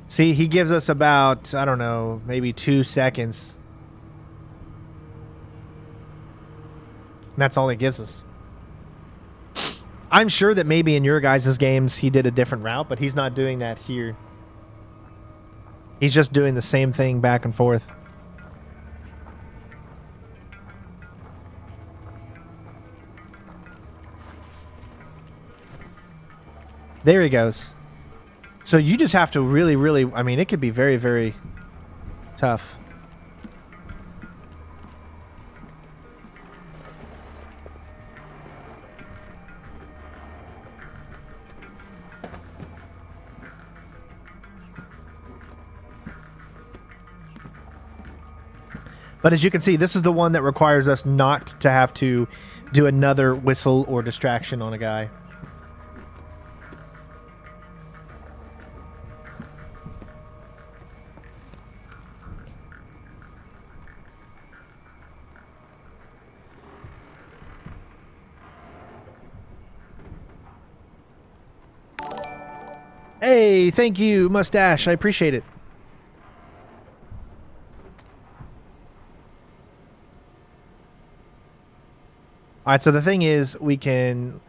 See, he gives us about, I don't know, maybe 2 seconds. And that's all he gives us. I'm sure that maybe in your guys' games he did a different route, but he's not doing that here. He's just doing the same thing back and forth. There he goes. So you just have to really, really, I mean, it could be very, very tough. But as you can see, this is the one that requires us not to have to do another whistle or distraction on a guy. Hey, thank you, Mustache. I appreciate it. All right, so the thing is, we can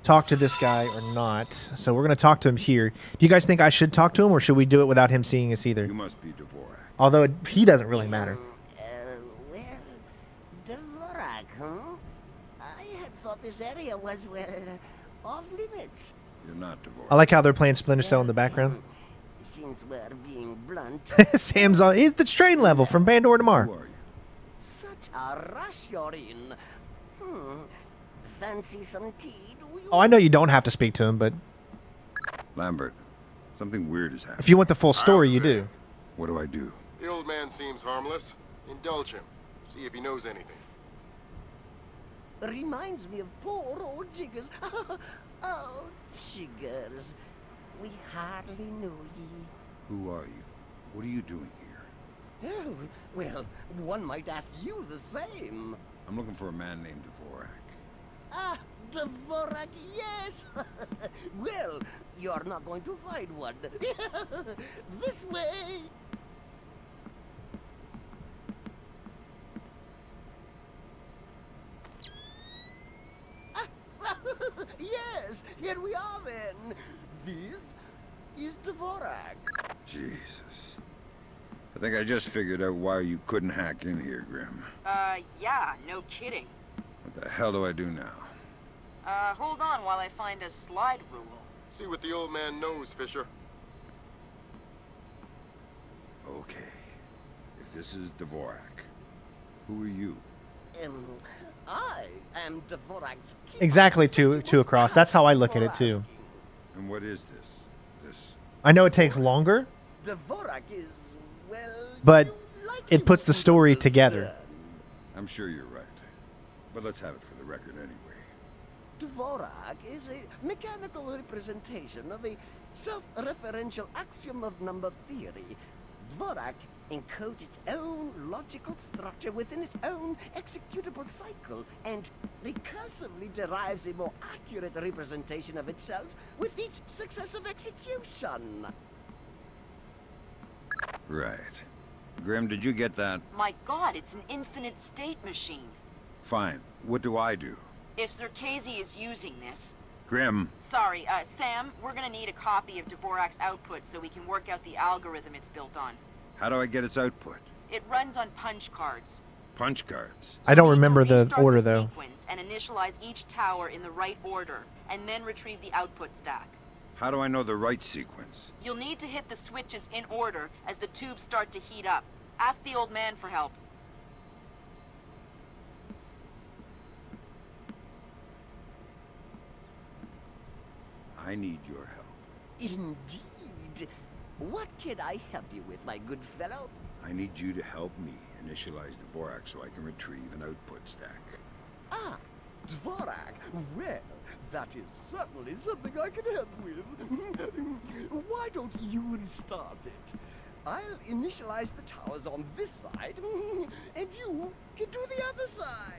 talk to this guy or not. So we're going to talk to him here. Do you guys think I should talk to him, or should we do it without him seeing us either? You must be Dvorak. Although he doesn't really matter. Well, Dvorak, huh? I had thought this area was, well, off limits. You're not Dvorak. I like how they're playing Splinter Cell in the background. Since we're being blunt, Sam's on. He's the strain level from Bandor to Mar. Who are you? such a rush you're in. Fancy some tea, do you? Oh, I know you don't have to speak to him, but Lambert, something weird has happened. if you want the full story, you say. do. What do I do? The old man seems harmless. Indulge him. See if he knows anything. Reminds me of poor old Jiggers. Oh, Jiggers. We hardly knew ye. Who are you? What are you doing here? Oh, well, one might ask you the same. I'm looking for a man named Dvorak. Ah, Dvorak, yes! Well, you're not going to find one. This way! Ah, yes, here we are then. This is Dvorak. Jesus. I think I just figured out why you couldn't hack in here, Grim. Yeah, no kidding. What the hell do I do now? Hold on while I find a slide rule. See what the old man knows, Fisher. Okay. If this is Dvorak, who are you? I am Dvorak's keeper. Exactly two across. That's how I look at it too. And what is this? This... I know it takes longer, Dvorak is, well, but you like it him puts the to story understand. together. I'm sure you're right. But let's have it for the record anyway. Dvorak is a mechanical representation of a self-referential axiom of number theory. Dvorak encodes its own logical structure within its own executable cycle and recursively derives a more accurate representation of itself with each successive execution. Right. Grim, did you get that? My god, it's an infinite state machine. Fine. What do I do? If Zerkazi is using this... Grim, Sorry, Sam, we're gonna need a copy of Dvorak's output so we can work out the algorithm it's built on. how do I get its output? It runs on punch cards. Punch cards. I don't You need to remember the restart order the though. sequence and initialize each tower in the right order, and then retrieve the output stack. How do I know the right sequence? You'll need to hit the switches in order as the tubes start to heat up. Ask the old man for help. I need your help. Indeed. What can I help you with, my good fellow? I need you to help me initialize Dvorak so I can retrieve an output stack. Ah, Dvorak. Well, that is certainly something I can help with. Why don't you restart it? I'll initialize the towers on this side, and you can do the other side.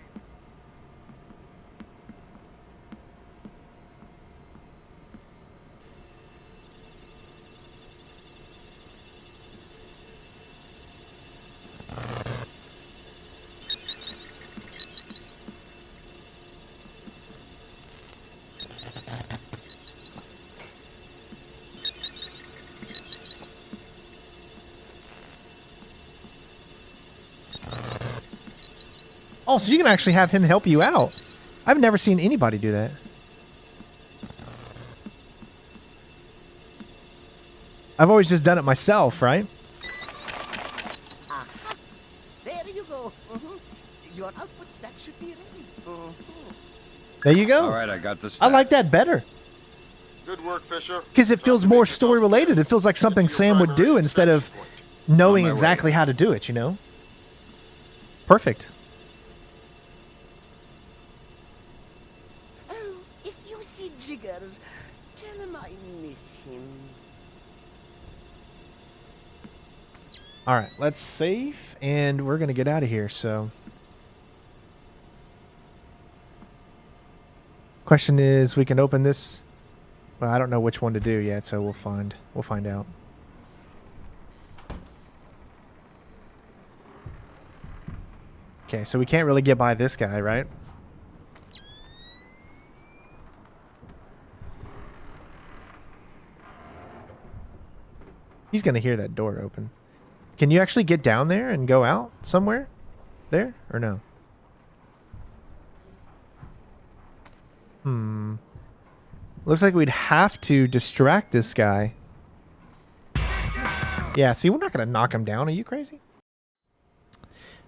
Oh, so you can actually have him help you out. I've never seen anybody do that. I've always just done it myself, right? Aha. There you go. Your output stack should be ready. There you go. All right, I got this. I like that better. Good work, Fisher. Because it feels more story related. It feels like something Sam would do instead of knowing exactly how to do it, you know? Perfect. Oh, if you see Jiggers, tell him I miss him. All right, let's save, and we're going to get out of here, so. Question is, we can open this. Well, I don't know which one to do yet, so we'll find out. Okay, so we can't really get by this guy, right? He's going to hear that door open. Can you actually get down there and go out somewhere? There? Or no? Looks like we'd have to distract this guy. Yeah, see, we're not going to knock him down. Are you crazy?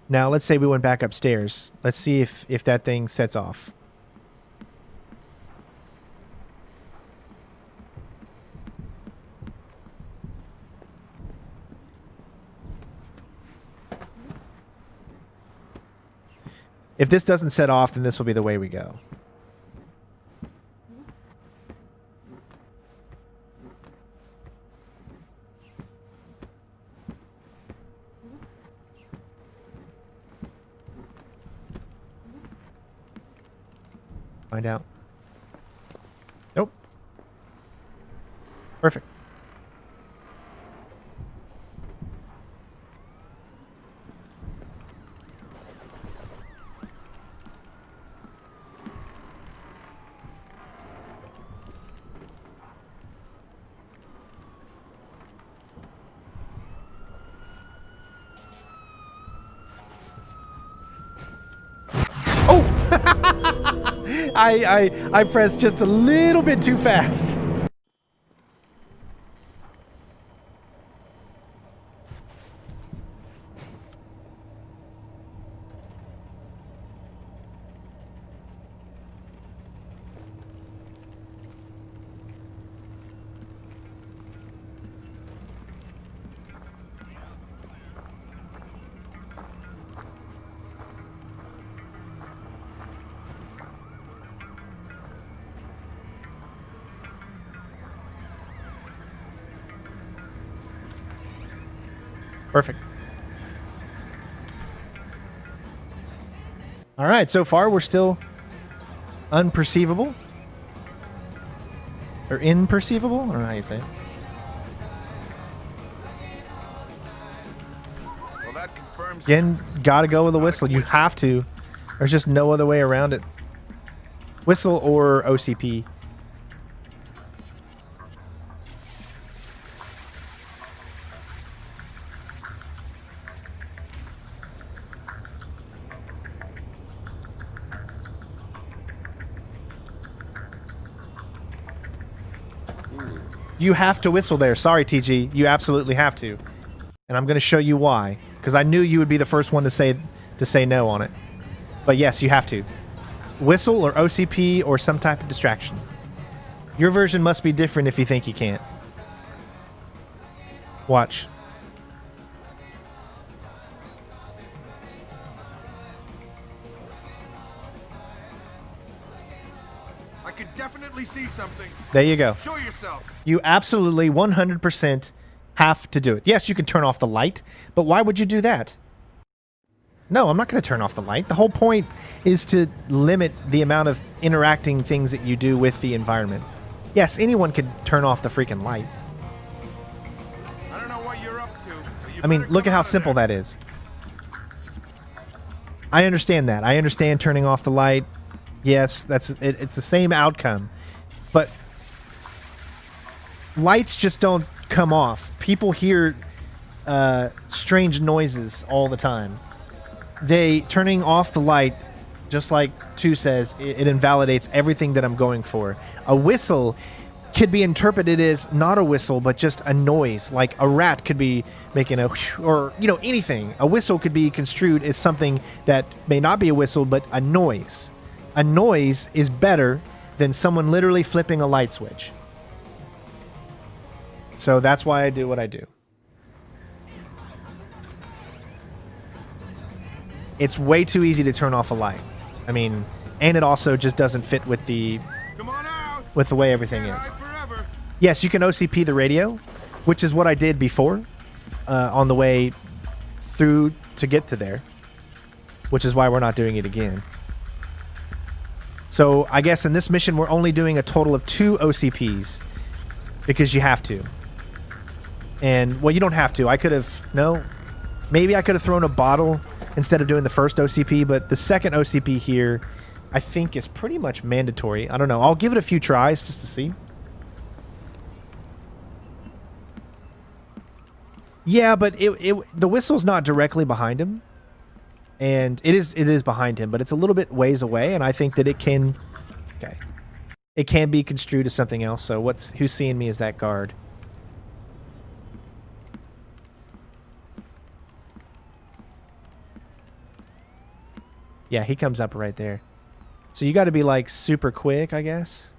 Now, let's say we went back upstairs. Let's see if that thing sets off. If this doesn't set off, then this will be the way we go. Find out. Nope. Perfect. I pressed just a little bit too fast. Perfect. All right, so far we're still unperceivable. Or imperceivable? I don't know how you'd say it. Well, that confirms. Again, gotta go with a whistle. You have to. There's just no other way around it. Whistle or OCP. You have to whistle there. Sorry, TG. You absolutely have to. And I'm going to show you why. Because I knew you would be the first one to say no on it. But yes, you have to. Whistle or OCP or some type of distraction. Your version must be different if you think you can't. Watch. I could definitely see something. There you go. Show yourself. You absolutely 100% Have to do it. Yes, you can turn off the light, but why would you do that? No, I'm not going to turn off the light. The whole point is to limit the amount of interacting things that you do with the environment. Yes, anyone could turn off the freaking light. I don't know what you're up to. But you I mean, better look come at how out of simple there. that is. I understand that. I understand turning off the light. Yes, it's the same outcome. But lights just don't come off. People hear strange noises all the time. Turning off the light, just like 2 says, it invalidates everything that I'm going for. A whistle could be interpreted as not a whistle, but just a noise. Like a rat could be making a whoosh, or, you know, anything. A whistle could be construed as something that may not be a whistle, but a noise. A noise is better than someone literally flipping a light switch. So that's why I do what I do. It's way too easy to turn off a light. I mean, and it also just doesn't fit with the Come on out. with the way everything Can't is. hide forever. Yes, you can OCP the radio, which is what I did before on the way through to get to there, which is why we're not doing it again. So I guess in this mission, we're only doing a total of 2 OCPs because you have to. And, well, you don't have to. I could have, no, maybe I could have thrown a bottle instead of doing the first OCP, but the second OCP here, I think, is pretty much mandatory. I don't know. I'll give it a few tries just to see. Yeah, but the whistle's not directly behind him. And it is behind him, but it's a little bit ways away, and I think that it can be construed as something else. So who's seeing me as that guard? Yeah, he comes up right there. So you got to be like super quick, I guess.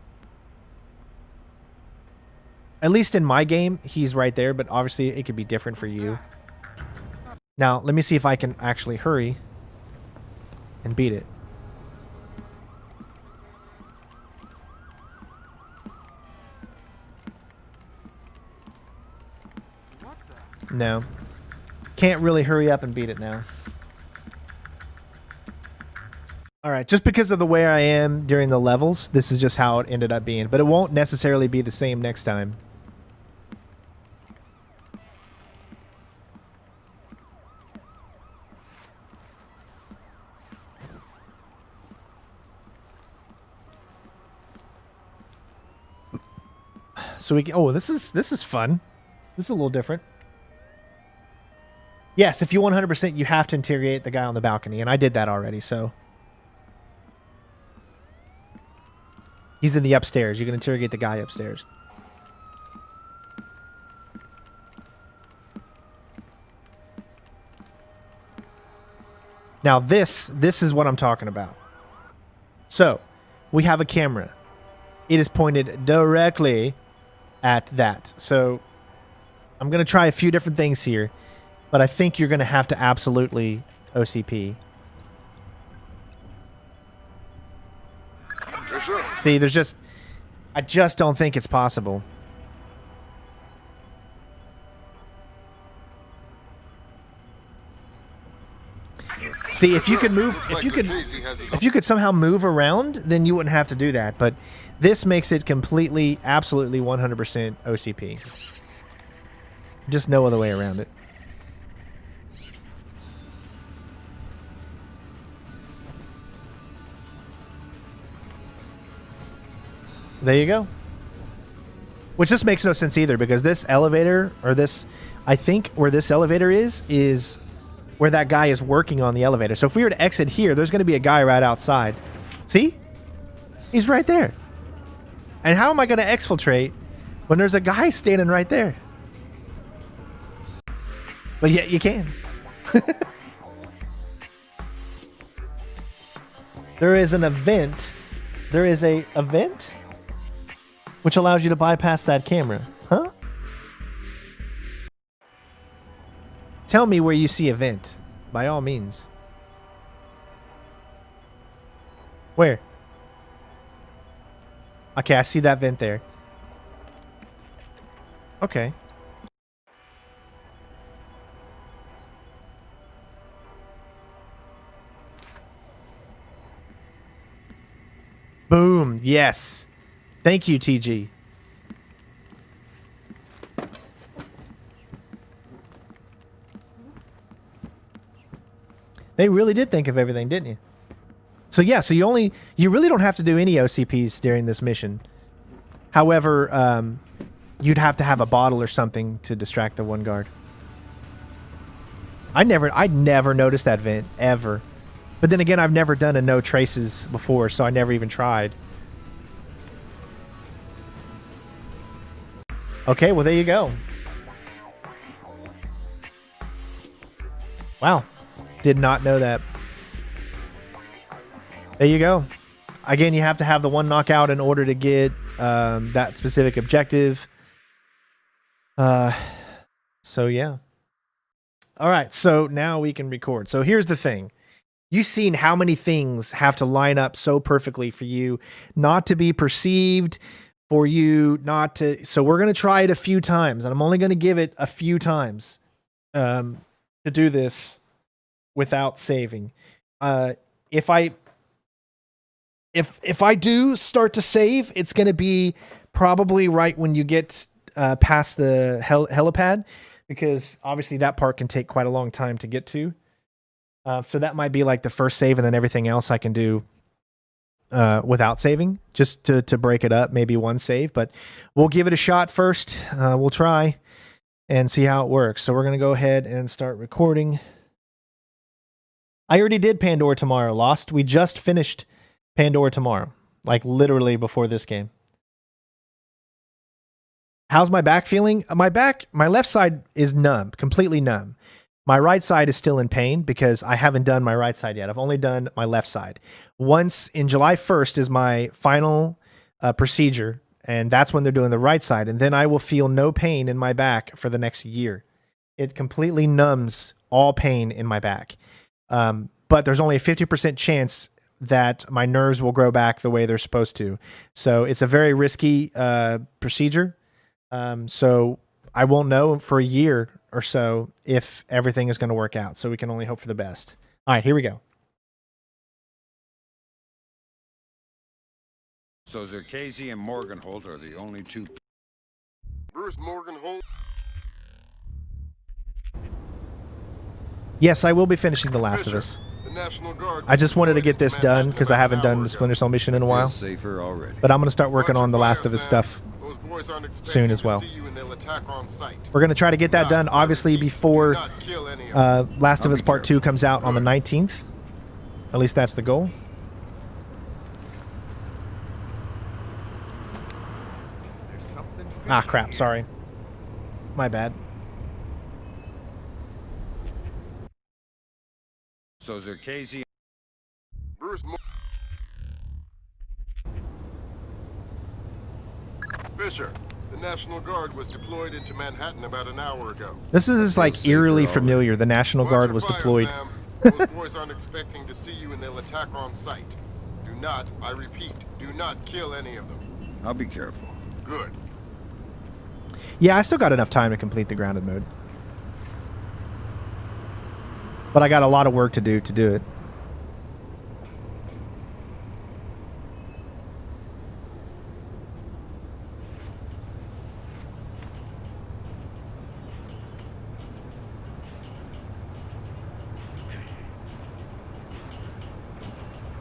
At least in my game, he's right there, but obviously it could be different for you. Now, let me see if I can actually hurry and beat it. No. Can't really hurry up and beat it now. Alright, just because of the way I am during the levels, this is just how it ended up being. But it won't necessarily be the same next time. So we can, oh, this is fun. This is a little different. Yes, if you 100%, you have to interrogate the guy on the balcony, and I did that already, so. He's in the upstairs. You can interrogate the guy upstairs. Now this is what I'm talking about. So, we have a camera. It is pointed directly at that. So, I'm going to try a few different things here, but I think you're going to have to absolutely OCP. Yes, sir. See, I just don't think it's possible. See, if you could move, if you could somehow move around, then you wouldn't have to do that. But this makes it completely, absolutely 100% OCP. Just no other way around it. There you go. Which just makes no sense either, because this elevator, or this, I think where this elevator is where that guy is working on the elevator. So if we were to exit here, there's going to be a guy right outside. See? He's right there. And how am I going to exfiltrate when there's a guy standing right there? But yet you can. There is an event. There is a event which allows you to bypass that camera. Huh? Tell me where you see a vent, by all means. Where? Okay, I see that vent there. Okay. Yes. Thank you, TG. They really did think of everything, didn't you? So yeah, so you really don't have to do any OCPs during this mission. However, you'd have to have a bottle or something to distract the one guard. I'd never noticed that vent ever. But then again, I've never done a no traces before, so I never even tried. Okay, well there you go. Wow. Did not know that. There you go. Again, you have to have the one knockout in order to get that specific objective. So yeah. All right, so now we can record. So here's the thing. You've seen how many things have to line up so perfectly for you not to be perceived, for you not to... So we're going to try it a few times, and I'm only going to give it a few times to do this without saving. If I do start to save, it's going to be probably right when you get past the helipad, because obviously that part can take quite a long time to get to. So that might be like the first save, and then everything else I can do without saving, just to break it up, maybe one save. But we'll give it a shot first. We'll try and see how it works. So we're going to go ahead and start recording. I already did Pandora Tomorrow, Lost. We just finished Pandora Tomorrow, like literally before this game. How's my back feeling? My left side is numb, completely numb. My right side is still in pain because I haven't done my right side yet. I've only done my left side. Once in July 1st is my final procedure, and that's when they're doing the right side. And then I will feel no pain in my back for the next year. It completely numbs all pain in my back. But there's only a 50% chance that my nerves will grow back the way they're supposed to. So it's a very risky procedure. So I won't know for a year or so if everything is going to work out. So we can only hope for the best. All right, here we go. So Zerkasi and Morgenholt are the only two. Bruce Morgenholt. Yes, I will be finishing The Last of Us. The National Guard I just wanted to get this done because I haven't done the Splinter Cell mission in a while. Safer already. But I'm going to start working on The Last of Us stuff soon as well. We're going to try to get that done, obviously, before Last of Us Part 2 comes out on the 19th. At least that's the goal. Ah, crap, sorry. My bad. So Zerkasi. Bruce Fisher, the National Guard was deployed into Manhattan about an hour ago. This is like eerily familiar. The National Guard was deployed. Sam. Those boys aren't expecting to see you and they'll attack on sight. Do not, I repeat, do not kill any of them. I'll be careful. Good. Yeah, I still got enough time to complete the grounded mode. But I got a lot of work to do it.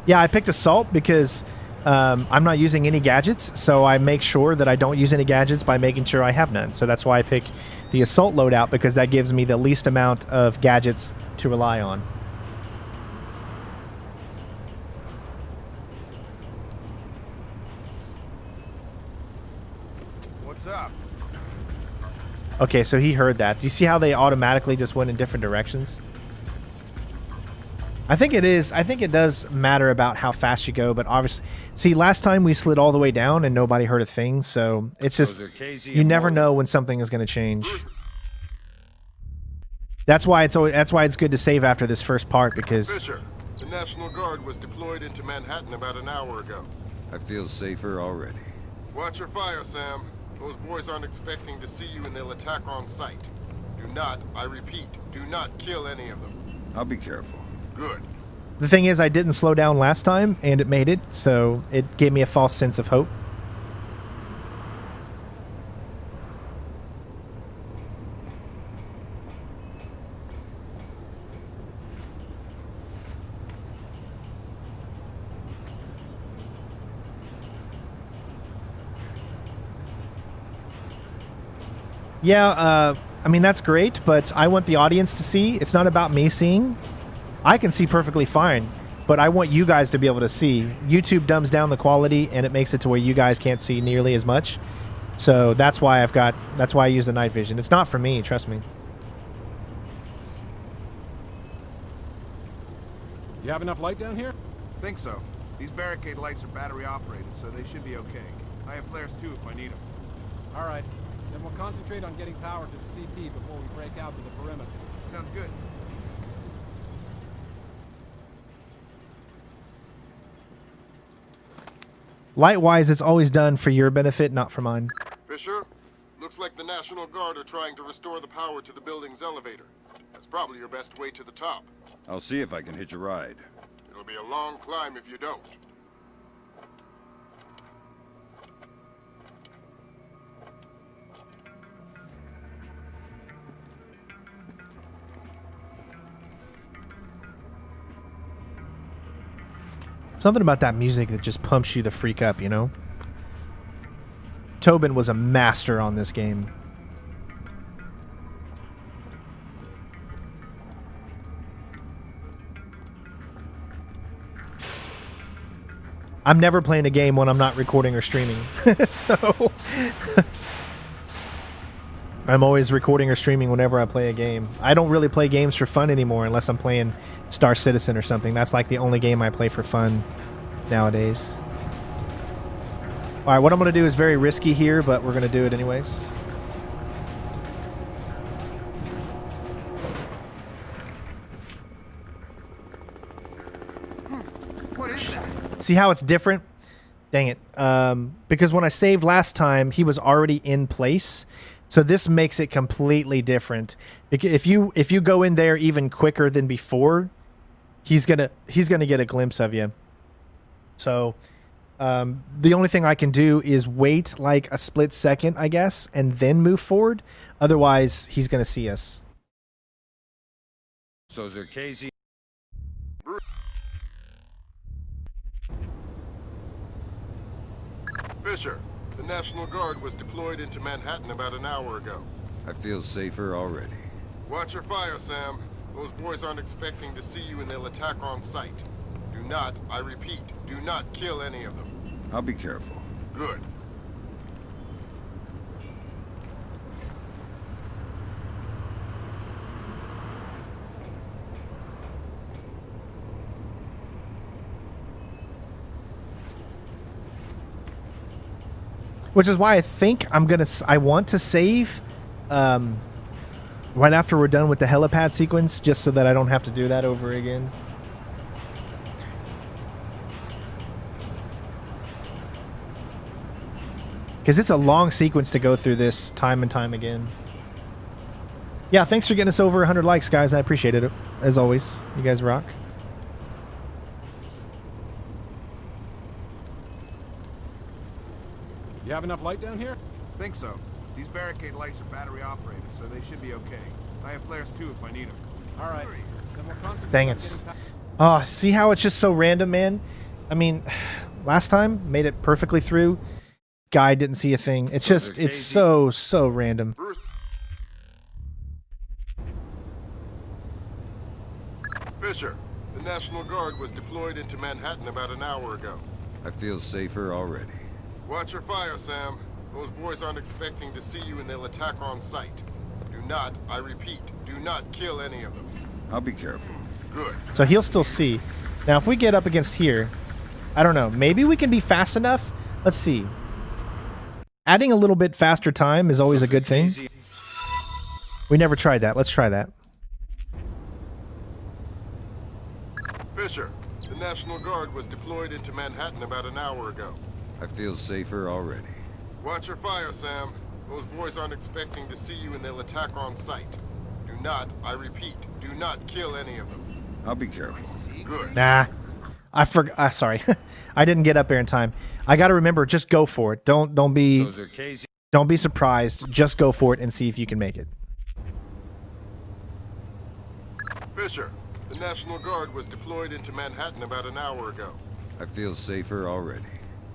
Yeah, I picked Assault because I'm not using any gadgets, so I make sure that I don't use any gadgets by making sure I have none. So that's why I pick the Assault loadout, because that gives me the least amount of gadgets to rely on. What's up? Okay, so he heard that. Do you see how they automatically just went in different directions? I think it does matter about how fast you go, but obviously, see, last time we slid all the way down and nobody heard a thing, so it's just, you never know when something is going to change. That's why it's good to save after this first part, because Fisher, the National Guard was deployed into Manhattan about an hour ago. I feel safer already. Watch your fire, Sam. Those boys aren't expecting to see you and they'll attack on sight. Do not, I repeat, do not kill any of them. I'll be careful. Good. The thing is, I didn't slow down last time, and it made it, so it gave me a false sense of hope. Yeah, I mean, that's great, but I want the audience to see. It's not about me seeing. I can see perfectly fine, but I want you guys to be able to see. YouTube dumbs down the quality, and it makes it to where you guys can't see nearly as much. So that's why I use the night vision. It's not for me, trust me. You have enough light down here? Think so. These barricade lights are battery operated, so they should be okay. I have flares too if I need them. All right. Then we'll concentrate on getting power to the CP before we break out to the perimeter. Sounds good. Light-wise, it's always done for your benefit, not for mine. Fisher, looks like the National Guard are trying to restore the power to the building's elevator. That's probably your best way to the top. I'll see if I can hitch a ride. It'll be a long climb if you don't. Something about that music that just pumps you the freak up, you know? Tobin was a master on this game. I'm never playing a game when I'm not recording or streaming. So I'm always recording or streaming whenever I play a game. I don't really play games for fun anymore unless I'm playing Star Citizen or something. That's like the only game I play for fun nowadays. Alright, what I'm going to do is very risky here, but we're going to do it anyways. What is that? See how it's different? Dang it. Because when I saved last time, he was already in place. So this makes it completely different. If you go in there even quicker than before, he's gonna get a glimpse of you. So the only thing I can do is wait like a split second, I guess, and then move forward. Otherwise, he's gonna see us. So Zerkasi... Fisher, the National Guard was deployed into Manhattan about an hour ago. I feel safer already. Watch your fire, Sam. Those boys aren't expecting to see you and they'll attack on sight. Do not, I repeat, do not kill any of them. I'll be careful. Good. Which is why I think I want to save right after we're done with the helipad sequence, just so that I don't have to do that over again. Because it's a long sequence to go through this time and time again. Yeah, thanks for getting us over 100 likes, guys. I appreciate it, as always. You guys rock. You have enough light down here? Think so. These barricade lights are battery operated, so they should be okay. I have flares too if I need them. All right. Then we'll concentrate Dang on it. getting Oh, see how it's just so random, man? I mean, last time, made it perfectly through. Guy didn't see a thing. It's just, it's so random. Bruce. Fisher, the National Guard was deployed into Manhattan about an hour ago. I feel safer already. Watch your fire, Sam. Those boys aren't expecting to see you and they'll attack on sight. Do not, I repeat, do not kill any of them. I'll be careful. Good. So he'll still see. Now, if we get up against here, I don't know. Maybe we can be fast enough. Let's see. Adding a little bit faster time is always a good thing. We never tried that. Let's try that. Fisher, the National Guard was deployed into Manhattan about an hour ago. I feel safer already. Watch your fire, Sam. Those boys aren't expecting to see you and they'll attack on sight. Do not, I repeat, do not kill any of them. I'll be careful. Good. Nah. I forgot. Sorry. I didn't get up there in time. I got to remember, just go for it. Don't be Those are Casey. don't be surprised. Just go for it and see if you can make it. Fisher, the National Guard was deployed into Manhattan about an hour ago. I feel safer already.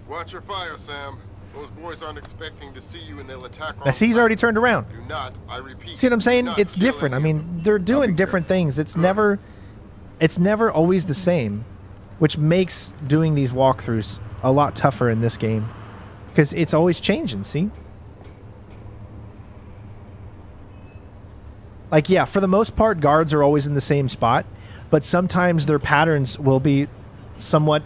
Watch your fire, Sam. Those boys aren't expecting to see you and they'll attack on Now, see, he's sight. already turned around. Do not, I repeat. See what I'm do saying? not It's kill different. I any of them. mean, they're doing different things. It's never always the same, which makes doing these walkthroughs a lot tougher in this game because it's always changing. See? Like, yeah, for the most part, guards are always in the same spot, but sometimes their patterns will be somewhat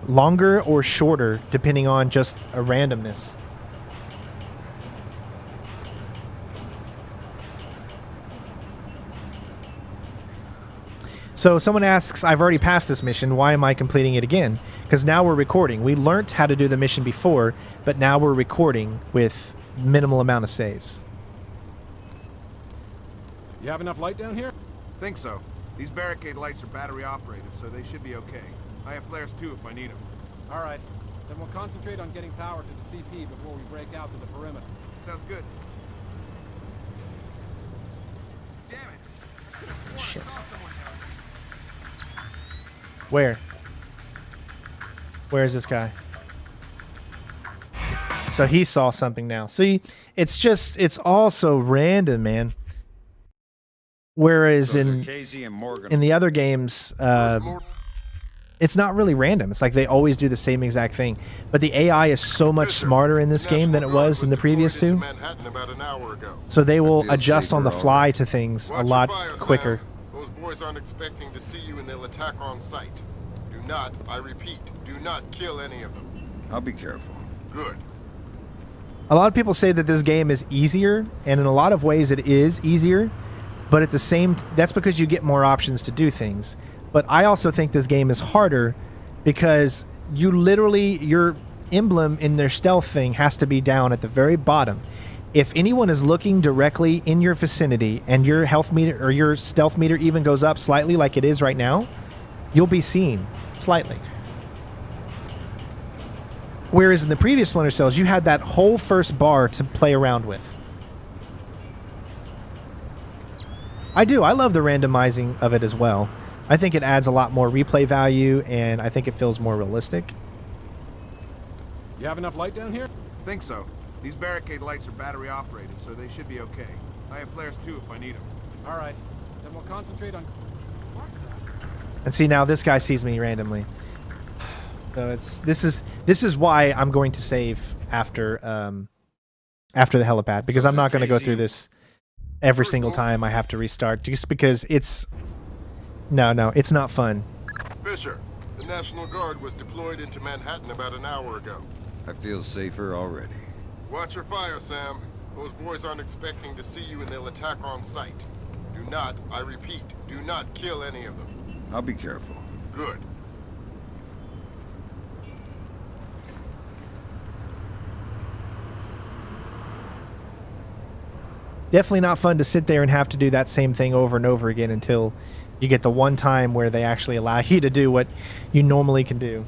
longer or shorter depending on just a randomness. So someone asks, I've already passed this mission, why am I completing it again? Because now we're recording. We learnt how to do the mission before, but now we're recording with minimal amount of saves. You have enough light down here? Think so. These barricade lights are battery operated, so they should be okay. I have flares too if I need them. All right. Then we'll concentrate on getting power to the CP before we break out to the perimeter. Sounds good. Shit. Where? Where is this guy? So he saw something now. See, it's all so random, man. Whereas Those are in Casey and Morgan. the other games, it's not really random. It's like they always do the same exact thing. But the AI is so much smarter in this game than it was in the previous two. Manhattan about an hour ago. So they will feel adjust on the safer fly to things a Watch lot your fire, quicker. Sam. Those boys aren't expecting to see you and they'll attack on sight. Do not, I repeat, do not kill any of them. I'll be careful. Good. A lot of people say that this game is easier, and in a lot of ways it is easier, but at the same that's because you get more options to do things. But I also think this game is harder because you literally, your emblem in their stealth thing has to be down at the very bottom. If anyone is looking directly in your vicinity and your health meter or your stealth meter even goes up slightly like it is right now, you'll be seen slightly. Whereas in the previous Splinter Cells, you had that whole first bar to play around with. I do. I love the randomizing of it as well. I think it adds a lot more replay value, and I think it feels more realistic. You have enough light down here? Think so. These barricade lights are battery operated, so they should be okay. I have flares too if I need them. All right. Then we'll concentrate on... And see, now this guy sees me randomly. So this is why I'm going to save after the helipad, because I'm not going to go through this every single time I have to restart, just because it's it's not fun. Fisher, the National Guard was deployed into Manhattan about an hour ago. I feel safer already. Watch your fire, Sam. Those boys aren't expecting to see you and they'll attack on sight. Do not, I repeat, do not kill any of them. I'll be careful. Good. Definitely not fun to sit there and have to do that same thing over and over again until you get the one time where they actually allow you to do what you normally can do.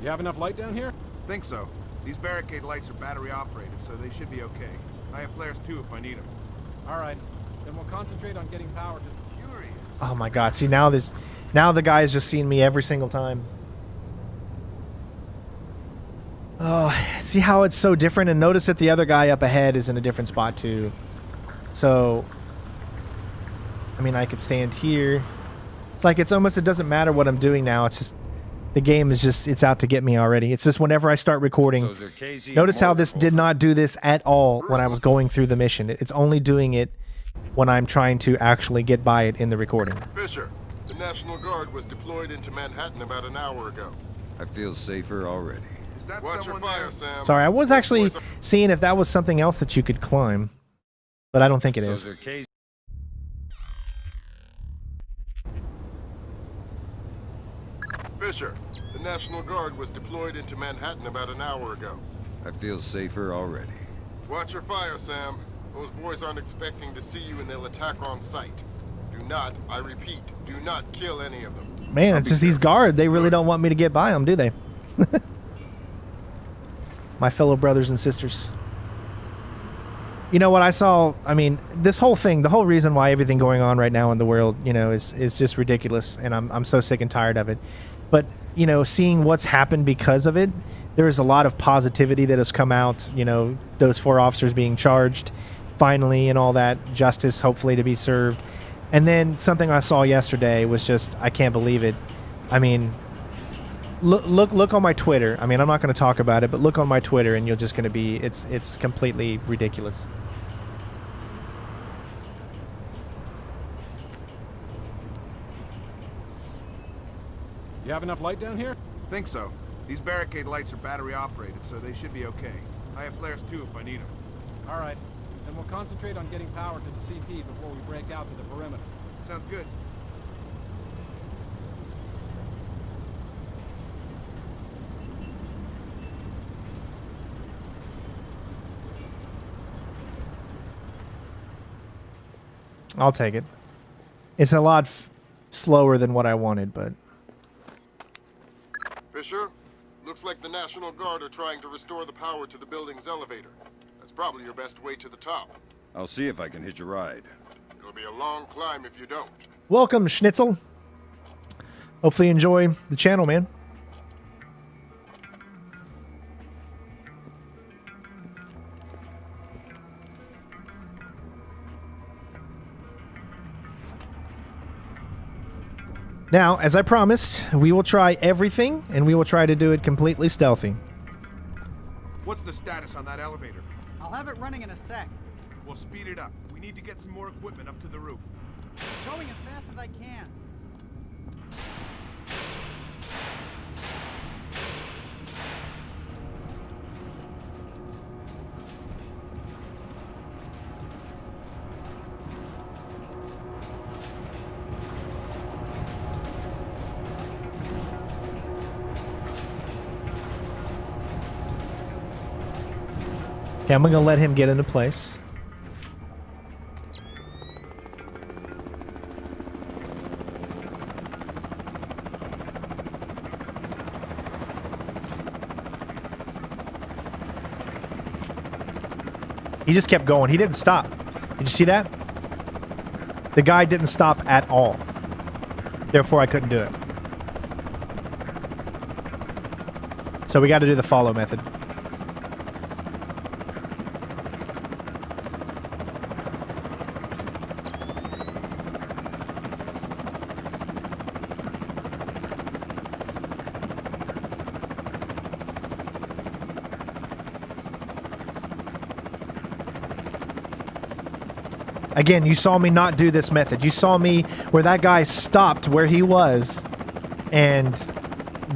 You have enough light down here? Think so. These barricade lights are battery operated, so they should be okay. I have flares too if I need them. All right. Then we'll concentrate on getting power to... Furious. Oh my god, see now the guy's just seeing me every single time. Oh, see how it's so different, and notice that the other guy up ahead is in a different spot too. So, I mean, I could stand here. It's like it doesn't matter what I'm doing now, it's just the game is just, it's out to get me already. It's just whenever I start recording, Those are Casey and notice how Morgan. this did not do this at all when I was going through the mission. It's only doing it when I'm trying to actually get by it in the recording. Fisher, the The National Guard was deployed into Manhattan about an hour ago. I feel safer already. Is that Watch your someone fire, there? Sam. Sorry, I was Those actually boys are- seeing if that was something else that you could climb, but I don't think it is. Those are Casey. Fisher, the National Guard was deployed into Manhattan about an hour ago. I feel safer already. Watch your fire, Sam. Those boys aren't expecting to see you and they'll attack on sight. Do not, I repeat, do not kill any of them. Man, it's just these guard. They really don't want me to get by them, do they? My fellow brothers and sisters. You know what I saw? I mean, this whole thing, the whole reason why everything going on right now in the world, you know, is just ridiculous, and I'm so sick and tired of it. But, you know, seeing what's happened because of it, there's a lot of positivity that has come out, you know, those 4 officers being charged finally and all that, justice hopefully to be served. And then something I saw yesterday was just, I can't believe it. I mean, look on my Twitter. I mean, I'm not going to talk about it, but look on my Twitter and you're just going to be, it's completely ridiculous. You have enough light down here? Think so. These barricade lights are battery operated, so they should be okay. I have flares too if I need them. All right. Then we'll concentrate on getting power to the CP before we break out to the perimeter. Sounds good. I'll take it. It's a lot slower than what I wanted, but... Fisher, looks like the National Guard are trying to restore the power to the building's elevator. That's probably your best way to the top. I'll see if I can hitch a ride. It'll be a long climb if you don't. Welcome, Schnitzel. Hopefully you enjoy the channel, man. Now, as I promised, we will try everything, and we will try to do it completely stealthy. What's the status on that elevator? I'll have it running in a sec. We'll speed it up. We need to get some more equipment up to the roof. Going as fast as I can. Okay, I'm gonna let him get into place. He just kept going. He didn't stop. Did you see that? The guy didn't stop at all. Therefore, I couldn't do it. So we got to do the follow method. Again, you saw me not do this method. You saw me where that guy stopped where he was and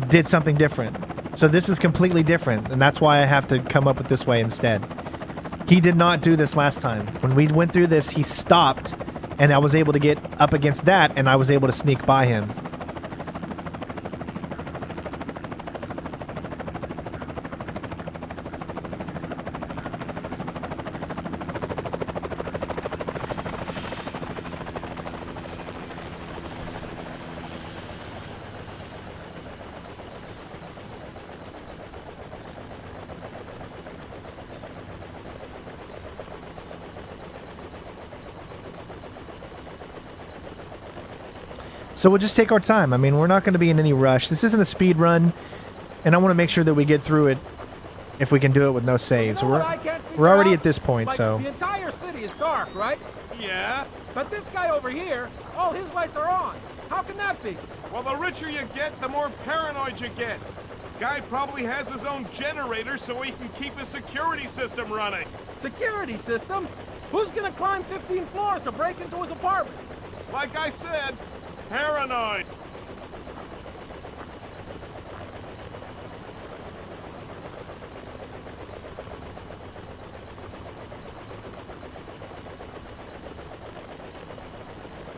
did something different. So this is completely different, and that's why I have to come up with this way instead. He did not do this last time. When we went through this, he stopped, and I was able to get up against that, and I was able to sneak by him. So we'll just take our time. I mean, we're not going to be in any rush. This isn't a speed run, and I want to make sure that we get through it if we can do it with no saves. You know We're already at this point, like, so... The entire city is dark, right? Yeah. But this guy over here, all his lights are on. How can that be? Well, the richer you get, the more paranoid you get. Guy probably has his own generator so he can keep his security system running. Security system? Who's gonna climb 15 floors to break into his apartment? Like I said, Paranoid!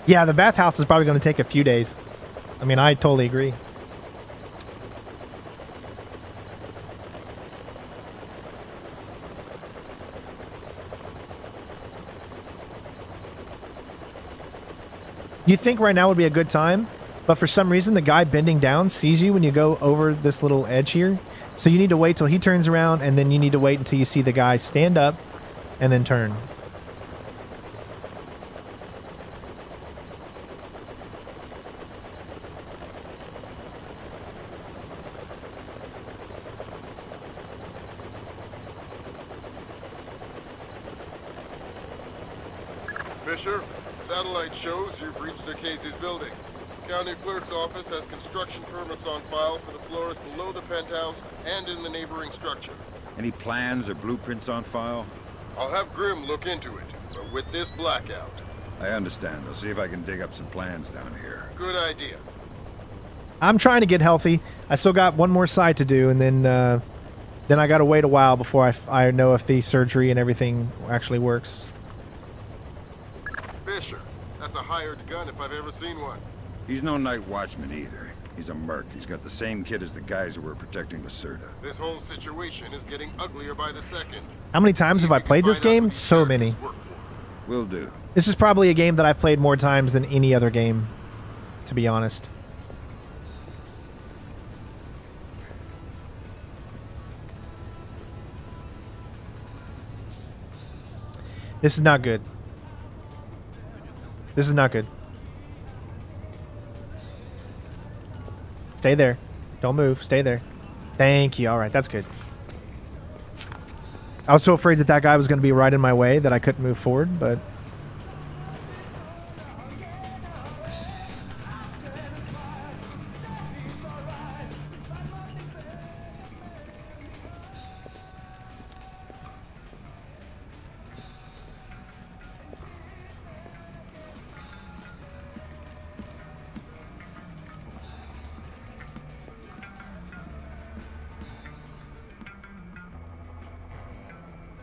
Yeah, the bathhouse is probably going to take a few days. I mean, I totally agree. You think right now would be a good time, but for some reason the guy bending down sees you when you go over this little edge here. So you need to wait till he turns around, and then you need to wait until you see the guy stand up and then turn. Fisher, satellite shows you've reached Circassia's building. County Clerk's office has construction permits on file for the floors below the penthouse and in the neighboring structure. Any plans or blueprints on file? I'll have Grim look into it, but with this blackout. I understand. I'll see if I can dig up some plans down here. Good idea. I'm trying to get healthy. I still got one more side to do, and then I got to wait a while before I know if the surgery and everything actually works. Fisher, that's a hired gun if I've ever seen one. He's no night watchman either. He's a merc. He's got the same kit as the guys who were protecting Lacerda. This whole situation is getting uglier by the second. How many times have I played this game? So many. Will do. This is probably a game that I've played more times than any other game, to be honest. This is not good. This is not good. Stay there. Don't move. Stay there. Thank you. All right, that's good. I was so afraid that that guy was going to be right in my way that I couldn't move forward, but...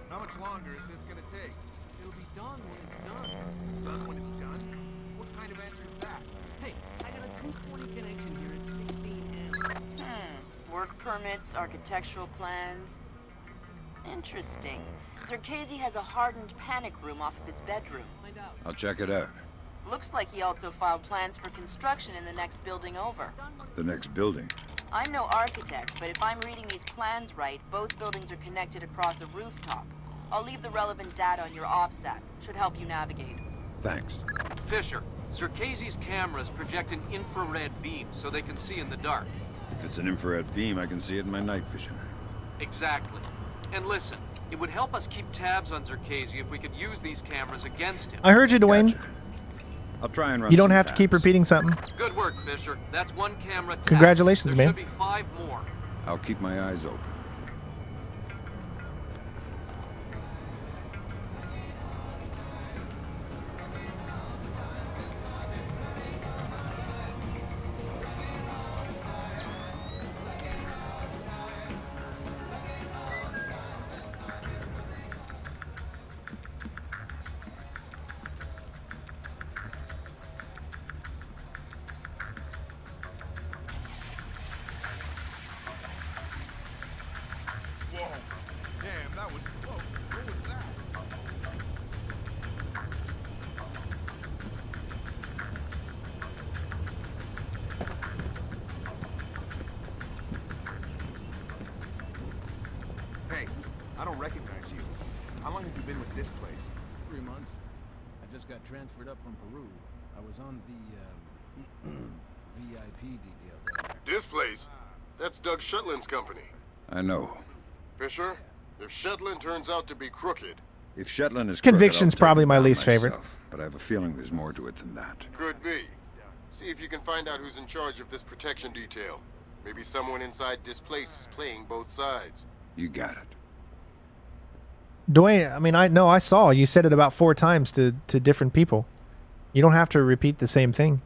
How much longer is this gonna take? It'll be done when it's done. Done when it's done? What kind of answer is that? Hey, I got a 220 connection here at 16 Work permits, architectural plans. Interesting. Circassi has a hardened panic room off of his bedroom. I'll check it out. Looks like he also filed plans for construction in the next building over. The next building. I'm no architect, but if I'm reading these plans right, both buildings are connected across a rooftop. I'll leave the relevant data on your OPSAT. Should help you navigate. Thanks. Fisher, Circassi's cameras project an infrared beam so they can see in the dark. If it's an infrared beam, I can see it in my night vision. Exactly. And listen, it would help us keep tabs on Circassi if we could use these cameras against him. I heard you, Dwayne. Gotcha. I'll try and run. You don't some have to keep tabs. repeating something. Good work, Fisher. That's one camera tapped. Congratulations, there man. Should be 5 more. I'll keep my eyes open. Whoa. Damn, that was close. What was that? Hey, I don't recognize you. How long have you been with this place? 3 months. I just got transferred up from Peru. I was on the VIP detail down there. This place? That's Doug Shetland's company. I know. Fisher, if Shetland turns out to be crooked... If Shetland is Conviction's crooked, I'll probably take it my down least favorite. myself, but I have a feeling there's more to it than that. Could be. See if you can find out who's in charge of this protection detail. Maybe someone inside this place is playing both sides. You got it. Dwayne, I mean, I saw. You said it about 4 times to different people. You don't have to repeat the same thing.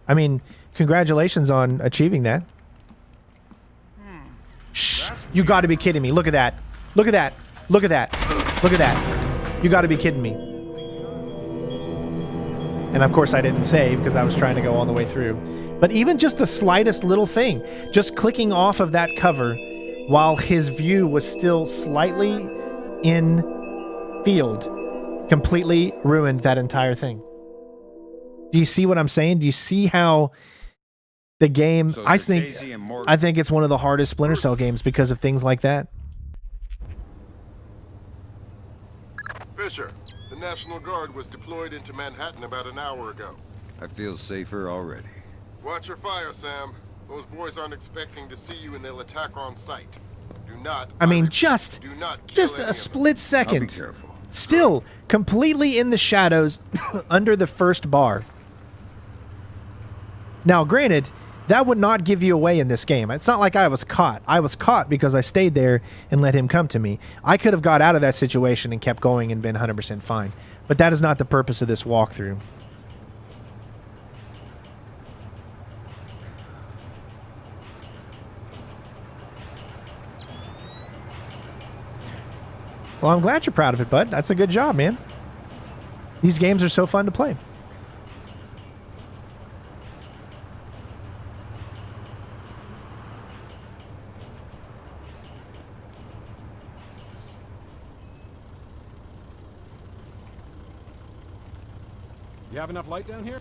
I mean, congratulations on achieving that. Shh! You got to be kidding me! Look at that! Look at that! Look at that! Look at that! You got to be kidding me! And of course I didn't save because I was trying to go all the way through. But even just the slightest little thing, just clicking off of that cover while his view was still slightly in field, completely ruined that entire thing. Do you see what I'm saying? Do you see how the game, So I is it think Casey and Morgan? I think it's one of the hardest Splinter Cell games because of things like that. Fisher, the National Guard was deployed into Manhattan about an hour ago. I feel safer already. Watch your fire, Sam. Those boys aren't expecting to see you and they'll attack on sight. Do not... I mean, repeat, just do not kill any a of them. split I'll be second. careful. Still completely in the shadows under the first bar. Now, granted, that would not give you away in this game. It's not like I was caught. I was caught because I stayed there and let him come to me. I could have got out of that situation and kept going and been 100% fine. But that is not the purpose of this walkthrough. Well, I'm glad you're proud of it, bud. That's a good job, man. These games are so fun to play. You have enough light down here?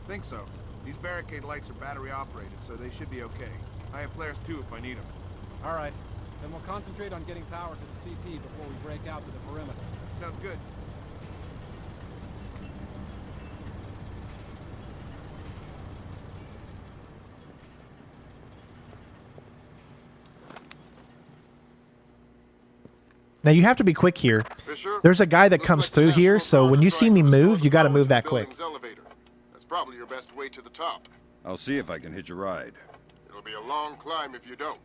Think so. These barricade lights are battery operated, so they should be okay. I have flares too if I need them. All right. Then we'll concentrate on getting power to the CP before we break out to the perimeter. Sounds good. Now, you have to be quick here. Fisher, There's a guy that looks comes like the through here, National so Guard when are you see trying me to restore move, you got to power move the that quick. building's elevator. That's probably your best way to the top. I'll see if I can hitch a ride. It'll be a long climb if you don't.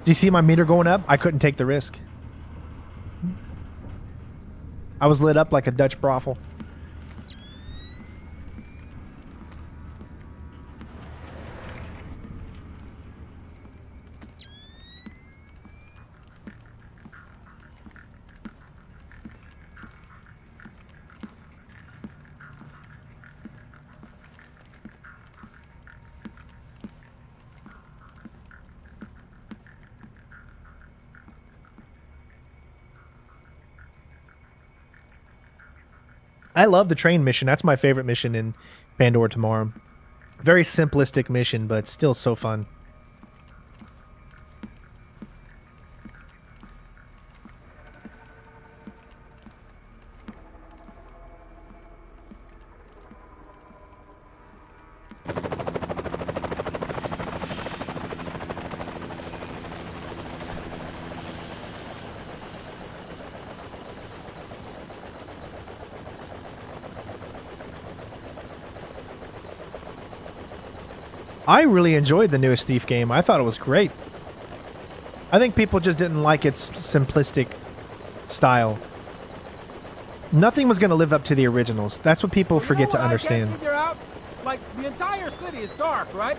Do you see my meter going up? I couldn't take the risk. I was lit up like a Dutch brothel. I love the train mission. That's my favorite mission in Pandora Tomorrow. Very simplistic mission, but still so fun. I really enjoyed the newest Thief game. I thought it was great. I think people just didn't like its simplistic style. Nothing was going to live up to the originals. That's what people forget to understand. Figure out? Like, the entire city is dark, right?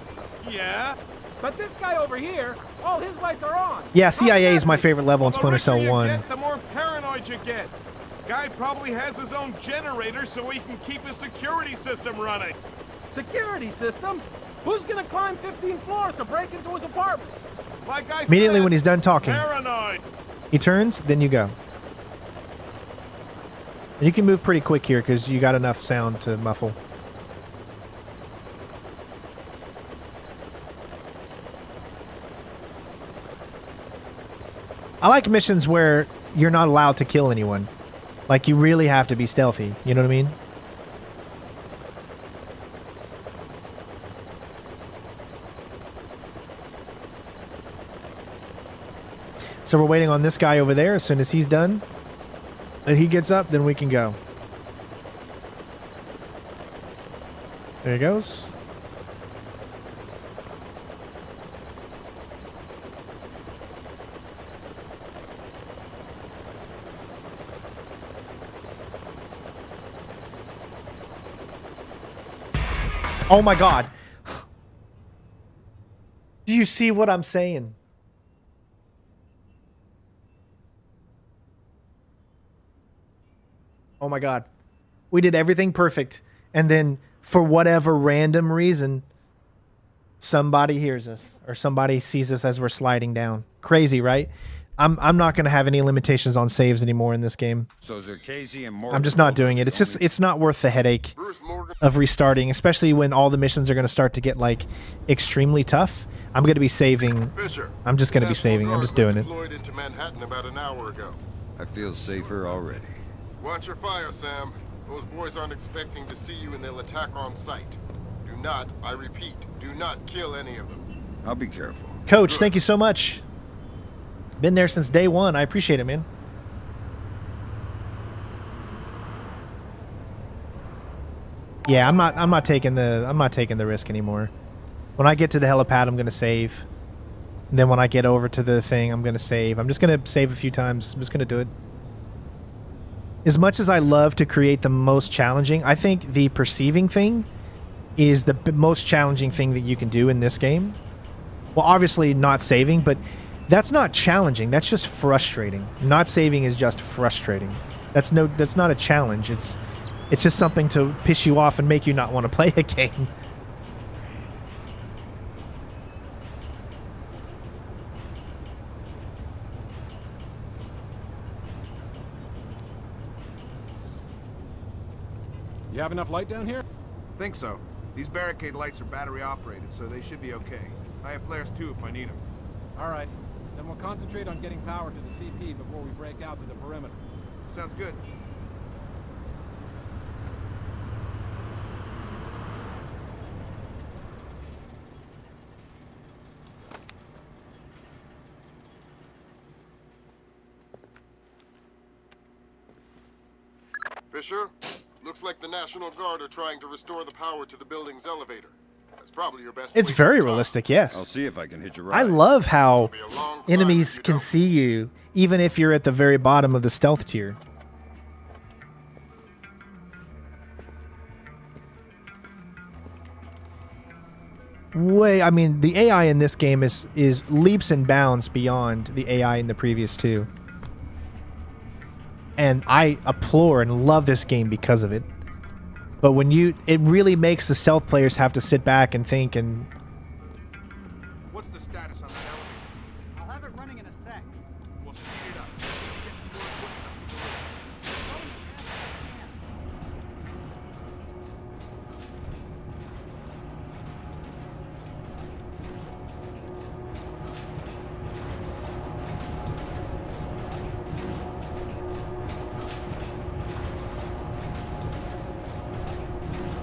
Yeah? But this guy over here, all his lights are on. Yeah, CIA is my favorite level in The Splinter Cell richer you 1. get, the more paranoid you get. Guy probably has his own generator so he can keep his security system running. Security system? Who's gonna climb 15 floors to break into his apartment? Like I Immediately said, when he's done talking, paranoid. he turns, then you go. And you can move pretty quick here because you got enough sound to muffle. I like missions where you're not allowed to kill anyone. Like, you really have to be stealthy. You know what I mean? So we're waiting on this guy over there. As soon as he's done, and he gets up, then we can go. There he goes. Oh my God. Do you see what I'm saying? Oh my God. We did everything perfect. And then for whatever random reason, somebody hears us or somebody sees us as we're sliding down. Crazy, right? I'm not going to have any limitations on saves anymore in this game. So Zerkasi and Morgan I'm just not doing it. It's not worth the headache of restarting, especially when all the missions are going to start to get like extremely tough. I'm going to be saving. Fisher, I'm just going to be saving. I'm just doing it. deployed into Manhattan about an hour ago. I feel safer already. Watch your fire, Sam. Those boys aren't expecting to see you and they'll attack on sight. Do not, I repeat, do not kill any of them. I'll be careful. Coach, thank you so much. Been there since day one. I appreciate it, man. Yeah, I'm not taking the risk anymore. When I get to the helipad, I'm gonna save. And then when I get over to the thing, I'm gonna save. I'm just gonna save a few times. I'm just gonna do it. As much as I love to create the most challenging, I think the perceiving thing is the most challenging thing that you can do in this game. Well, obviously not saving, but that's not challenging. That's just frustrating. Not saving is just frustrating. That's not a challenge. It's just something to piss you off and make you not want to play a game. You have enough light down here? Think so. These barricade lights are battery operated, so they should be okay. I have flares too if I need them. All right. Then we'll concentrate on getting power to the CP before we break out to the perimeter. Sounds good. Fisher, looks like the National Guard are trying to restore the power to the building's elevator. That's probably your best. It's very realistic, yes. I'll see if I can hit you right. I love how enemies can see you, even if you're at the very bottom of the stealth tier. I mean, the AI in this game is leaps and bounds beyond the AI in the previous two. And I applaud and love this game because of it. But when it really makes the stealth players have to sit back and think and... What's the status on that elevator? I'll have it running in a sec. We'll speed it up. Get some more equipment up to the roof. Going as fast as I can.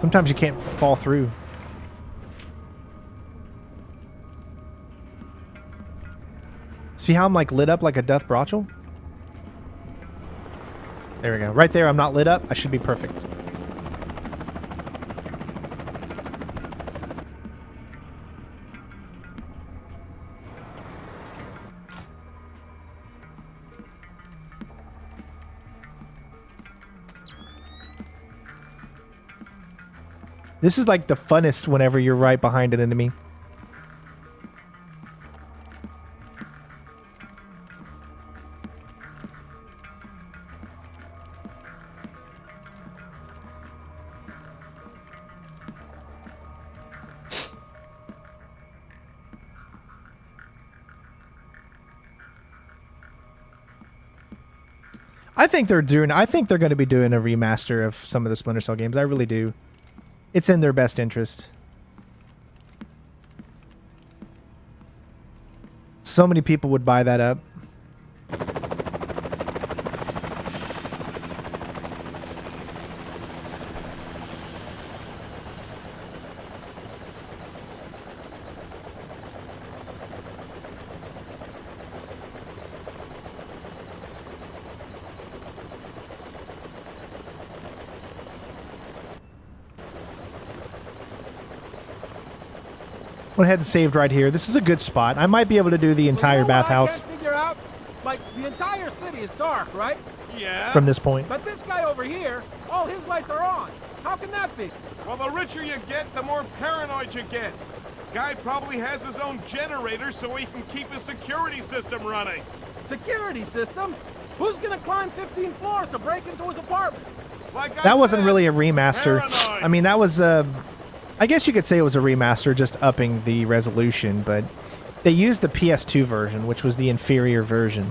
Sometimes you can't fall through. See how I'm like lit up like a death brothel? There we go. Right there, I'm not lit up. I should be perfect. This is like the funnest whenever you're right behind an enemy. I think they're going to be doing a remaster of some of the Splinter Cell games. I really do. It's in their best interest. So many people would buy that up. Went ahead and saved right here. This is a good spot. I might be able to do the entire bathhouse. I can't figure out, like, the entire city is dark, right? Yeah. From this point. But this guy over here, all his lights are on. How can that be? Well, the richer you get, the more paranoid you get. Guy probably has his own generator so he can keep his security system running. Security system? Who's gonna climb 15 floors to break into his apartment? Like that wasn't really a remaster. paranoid. I mean, that was I guess you could say it was a remaster, just upping the resolution, but they used the PS2 version, which was the inferior version.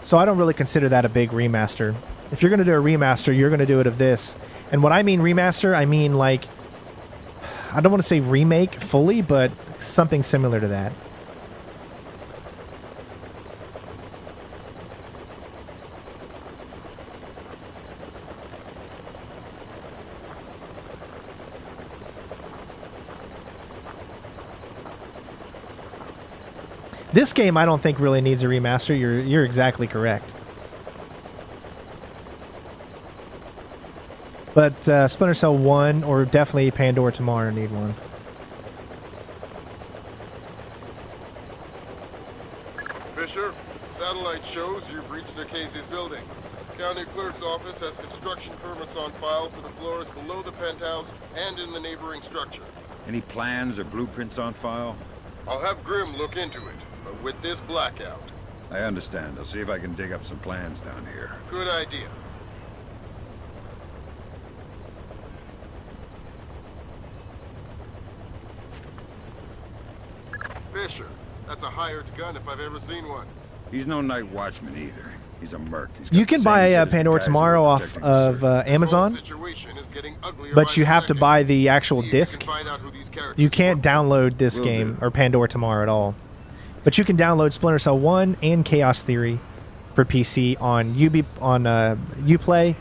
So I don't really consider that a big remaster. If you're going to do a remaster, you're going to do it of this. And when I mean remaster, I mean like, I don't want to say remake fully, but something similar to that. This game, I don't think really needs a remaster. You're exactly correct. But Splinter Cell 1 or definitely Pandora Tomorrow need one. Fisher, satellite shows you've reached Circassia's building. County Clerk's office has construction permits on file for the floors below the penthouse and in the neighboring structure. Any plans or blueprints on file? I'll have Grim look into it, but with this blackout. I understand. I'll see if I can dig up some plans down here. Good idea. Fisher, that's a hired gun if I've ever seen one. He's no night watchman either. He's a merc. You can buy Pandora Tomorrow off of Amazon, but you have to buy the actual disc. You can't download this game or Pandora Tomorrow at all. But you can download Splinter Cell 1 and Chaos Theory for PC on Uplay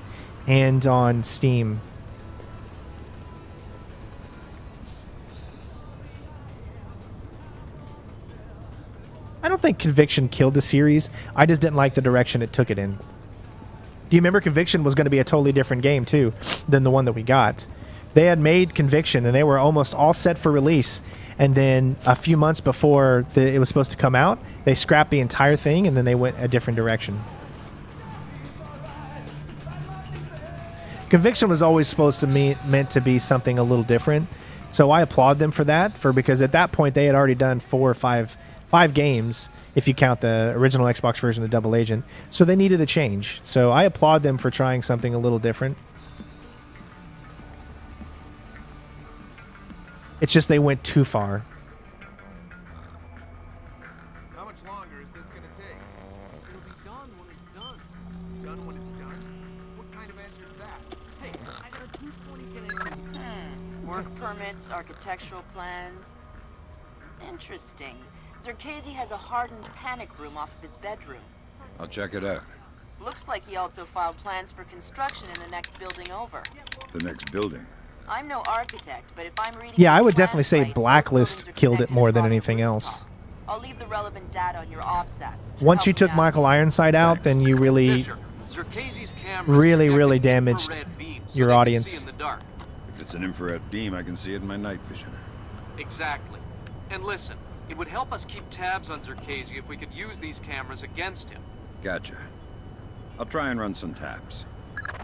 and on Steam. I don't think Conviction killed the series. I just didn't like the direction it took it in. Do you remember Conviction was going to be a totally different game, too, than the one that we got? They had made Conviction, and they were almost all set for release. And then a few months before it was supposed to come out, they scrapped the entire thing, and then they went a different direction. Conviction was always supposed to meant to be something a little different. So I applaud them for that, because at that point they had already done 4 or 5 games, if you count the original Xbox version of Double Agent. So they needed a change. So I applaud them for trying something a little different. It's just they went too far. How much longer is this gonna take? It'll be done when it's done. Done when it's done? What kind of answer is that? Hey, I got a 220 connection. Work permits, architectural plans. Interesting. Circassia has a hardened panic room off of his bedroom. I'll check it out. Looks like he also filed plans for construction in the next building over. The next building? I'm no architect, but if I'm reading... Yeah, I would definitely say Blacklist killed it more than anything else. I'll leave the relevant data on your OPSAT. Once you took Michael Ironside out, then you really, really damaged your audience. If it's an infrared beam, I can see it in my night vision. Exactly. And listen, it would help us keep tabs on Circassia if we could use these cameras against him. Gotcha. I'll try and run some taps.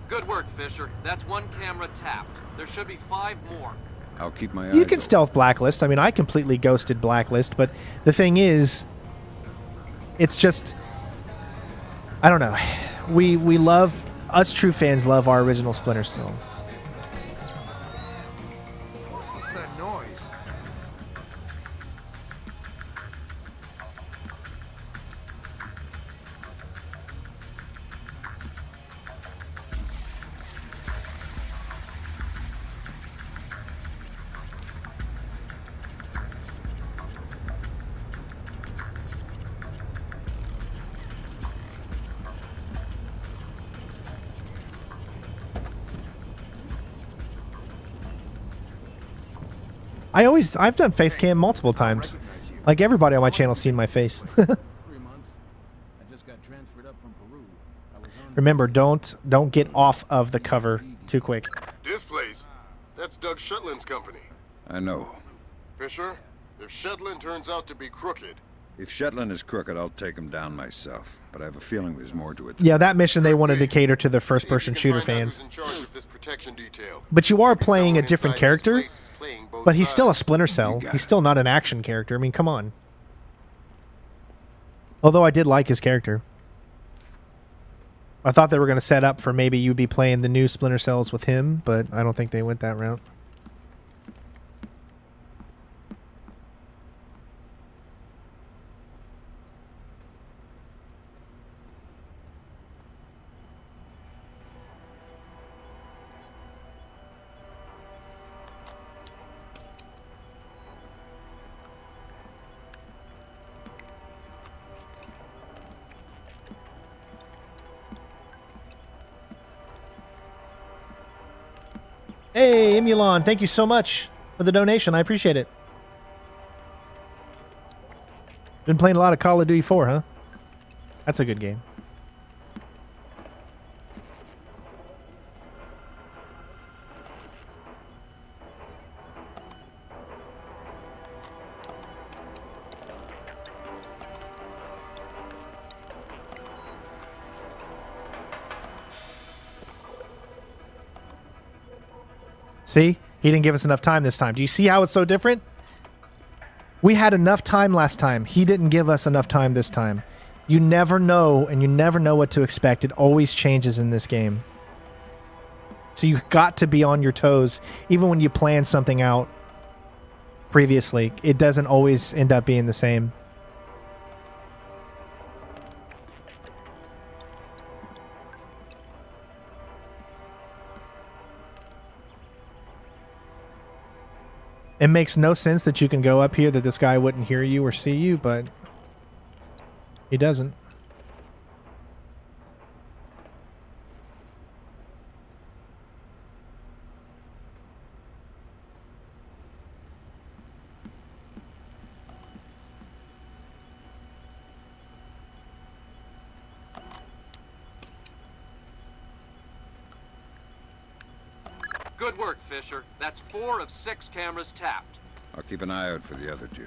Good work, Fisher. That's one camera tapped. There should be 5 more. I'll keep my eyes You can open. stealth Blacklist. I mean, I completely ghosted Blacklist, but the thing is, it's just, I don't know. We love, us true fans love our original Splinter Cell. What's that noise? I've done face cam multiple times. Like everybody on my channel's seen my face. 3 months. I just got transferred up from Peru. I was on Remember, don't get off of the cover too quick. This place, that's Doug Shetland's company. I know. Fisher, if Shetland turns out to be crooked, If Shetland is crooked, I'll take him down myself. But I have a feeling there's more to it. than Yeah, that mission they wanted to cater to the see if first-person you can shooter find out fans. who's in charge of this protection detail. But you are Maybe playing a someone different inside this character, place is playing both but he's still a sides. Splinter Cell. got He's it. still not an action character. I mean, come on. Although I did like his character. I thought they were going to set up for maybe you'd be playing the new Splinter Cells with him, but I don't think they went that route. Hey, Emulon, thank you so much for the donation. I appreciate it. Been playing a lot of Call of Duty 4, huh? That's a good game. See? He didn't give us enough time this time. Do you see how it's so different? We had enough time last time. He didn't give us enough time this time. You never know, and you never know what to expect. It always changes in this game. So you've got to be on your toes. Even when you plan something out previously, it doesn't always end up being the same. It makes no sense that you can go up here that this guy wouldn't hear you or see you, but he doesn't. Good work, Fisher. That's 4 of 6 cameras tapped. I'll keep an eye out for the other 2.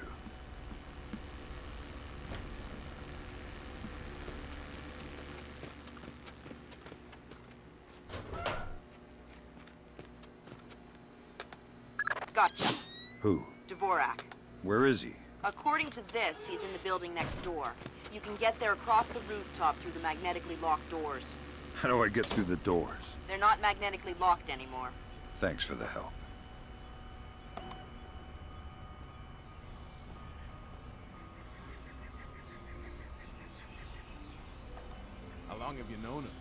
Gotcha. Who? Dvorak. Where is he? According to this, he's in the building next door. You can get there across the rooftop through the magnetically locked doors. How do I get through the doors? They're not magnetically locked anymore. Thanks for the help. How long have you known him?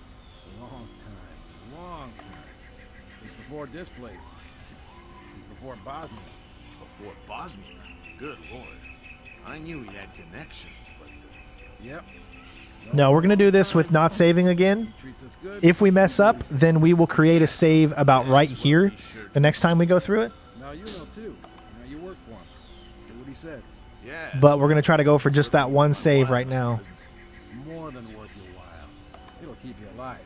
A long time. Long time. Since before this place. Since before Bosnia. Before Bosnia? Good lord. I knew he had connections, but... Yep. No, we're going to do this with not saving again. Treats us good. If we mess up, then we will create a save about right here the next time we go through it. Now you know too. Now you work for him. Do what he said. Yeah. But we're going to try to go for just that one save right now. More than worth your while. It'll keep you alive, man.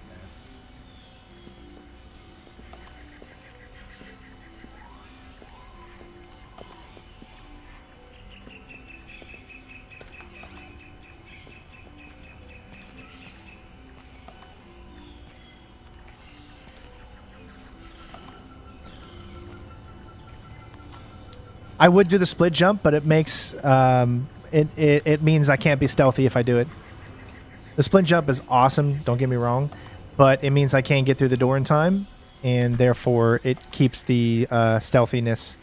I would do the split jump, but it makes it means I can't be stealthy if I do it. The split jump is awesome, don't get me wrong, but it means I can't get through the door in time, and therefore it keeps the stealthiness.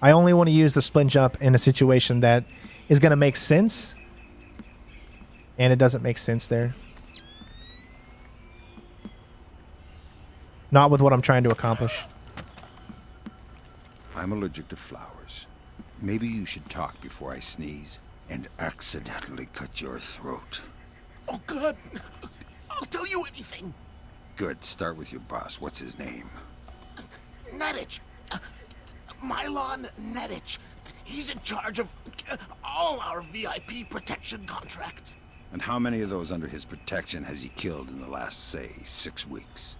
I only want to use the split jump in a situation that is going to make sense, and it doesn't make sense there. Not with what I'm trying to accomplish. I'm allergic to flowers. Maybe you should talk before I sneeze and accidentally cut your throat. Oh, God. I'll tell you anything. Good. Start with your boss. What's his name? Nedich. Mylon Nedich. He's in charge of all our VIP protection contracts. And how many of those under his protection has he killed in the last, say, 6 weeks?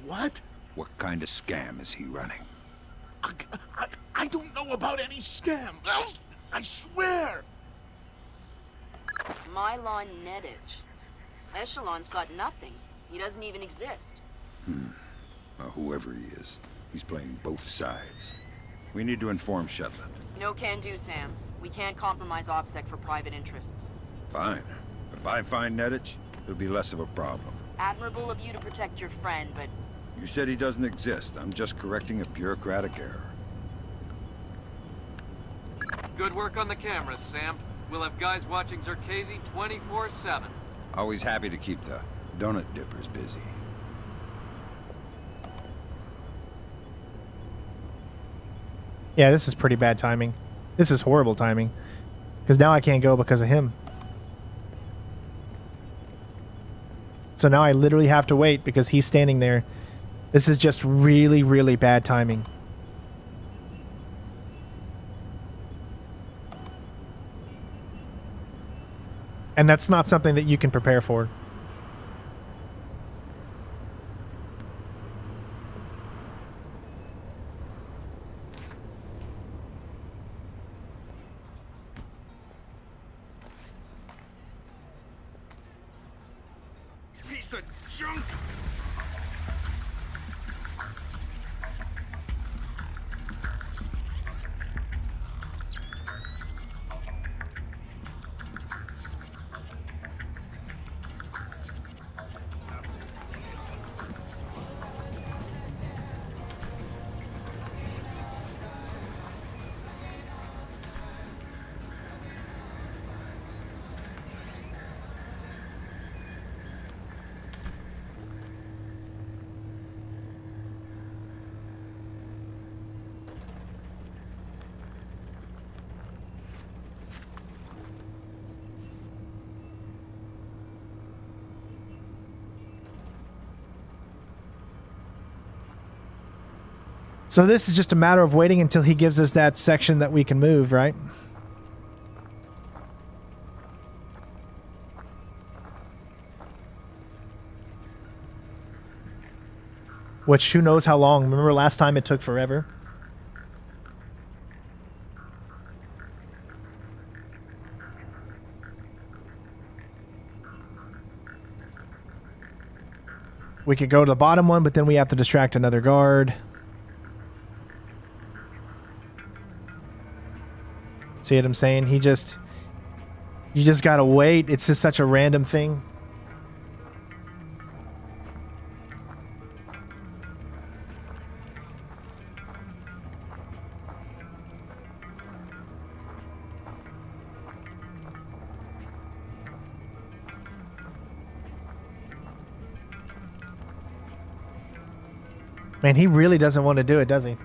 What? What kind of scam is he running? I don't know about any scam. I swear. Mylon Nedich. Echelon's got nothing. He doesn't even exist. Well, whoever he is, he's playing both sides. We need to inform Shetland. No can do, Sam. We can't compromise OPSEC for private interests. Fine. If I find Nedich, it'll be less of a problem. Admirable of you to protect your friend, but... You said he doesn't exist. I'm just correcting a bureaucratic error. Good work on the cameras, Sam. We'll have guys watching Zerkezi 24/7. Always happy to keep the donut dippers busy. Yeah, this is pretty bad timing. This is horrible timing. Because now I can't go because of him. So now I literally have to wait because he's standing there. This is just really, really bad timing. And that's not something that you can prepare for. Piece of junk. So this is just a matter of waiting until he gives us that section that we can move, right? Which, who knows how long. Remember last time it took forever? We could go to the bottom one, but then we have to distract another guard. See what I'm saying? You just gotta wait. It's just such a random thing. Man, he really doesn't want to do it, does he?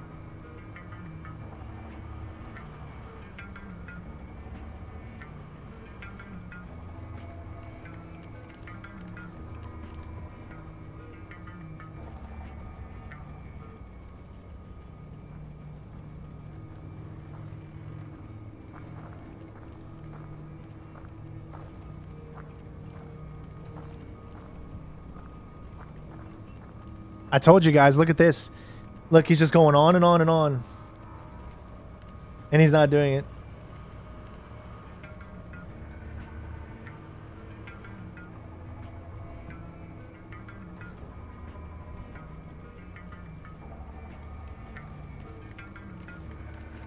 I told you guys, look at this. Look, he's just going on and on and on. And he's not doing it.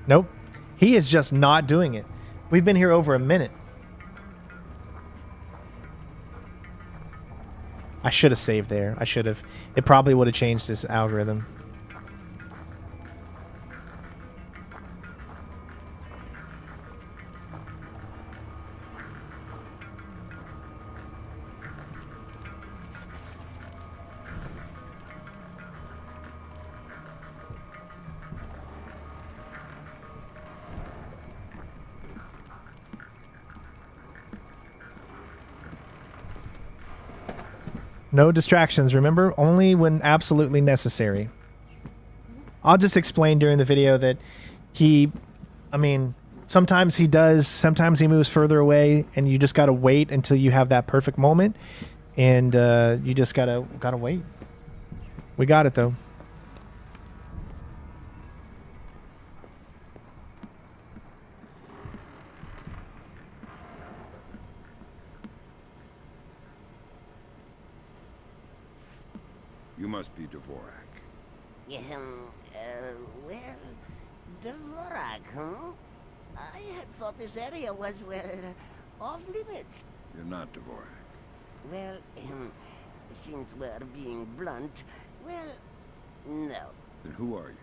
Nope. He is just not doing it. We've been here over a minute. I should have saved there. I should have. It probably would have changed this algorithm. No distractions, remember? Only when absolutely necessary. I'll just explain during the video that sometimes he does, sometimes he moves further away, and you just gotta wait until you have that perfect moment, and you just gotta wait. We got it though. You must be Dvorak. Well, Dvorak, huh? I had thought this area was, well, off limits. You're not Dvorak. Well, since we're being blunt, well, no. Then who are you?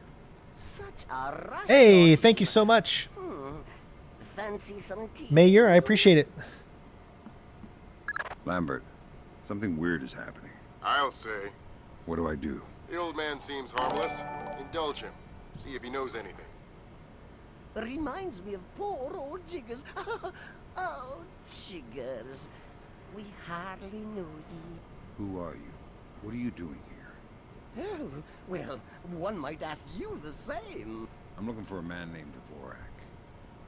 Such a rush. Hey, thank you so much. Fancy some tea? Mayor, I appreciate it. Lambert, something weird is happening. I'll say. What do I do? The old man seems harmless. Indulge him. See if he knows anything. Reminds me of poor old Jiggers. Oh, Jiggers. We hardly knew ye. Who are you? What are you doing here? Oh, well, one might ask you the same. I'm looking for a man named Dvorak.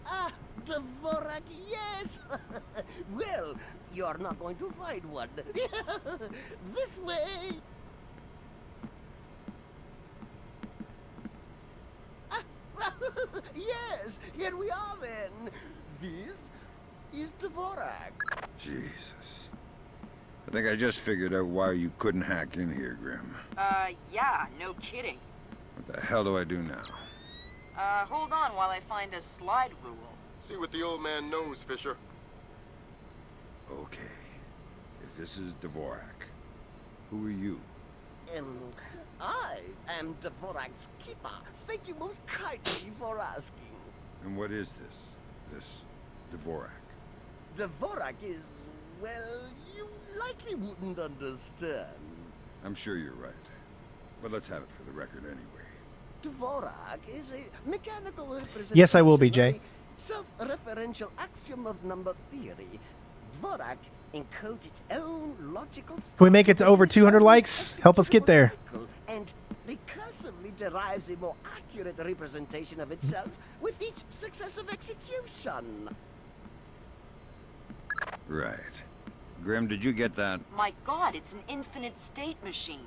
Ah, Dvorak, yes! Well, you're not going to find one. This way! Yes, here we are then. This is Dvorak. Jesus. I think I just figured out why you couldn't hack in here, Grim. Yeah, no kidding. What the hell do I do now? Hold on while I find a slide rule. See what the old man knows, Fisher. Okay. If this is Dvorak, who are you? I am Dvorak's keeper. Thank you most kindly for asking. And what is this? This Dvorak? Dvorak is, well, you likely wouldn't understand. I'm sure you're right. But let's have it for the record anyway. Dvorak is a mechanical representation. Yes, I will be, Jay. of the self-referential axiom of number theory. Dvorak encodes its own logical. Can we make it to over 200 likes? Help us get there. And recursively derives a more accurate representation of itself with each successive execution. Right. Grim, did you get that? My god, it's an infinite state machine.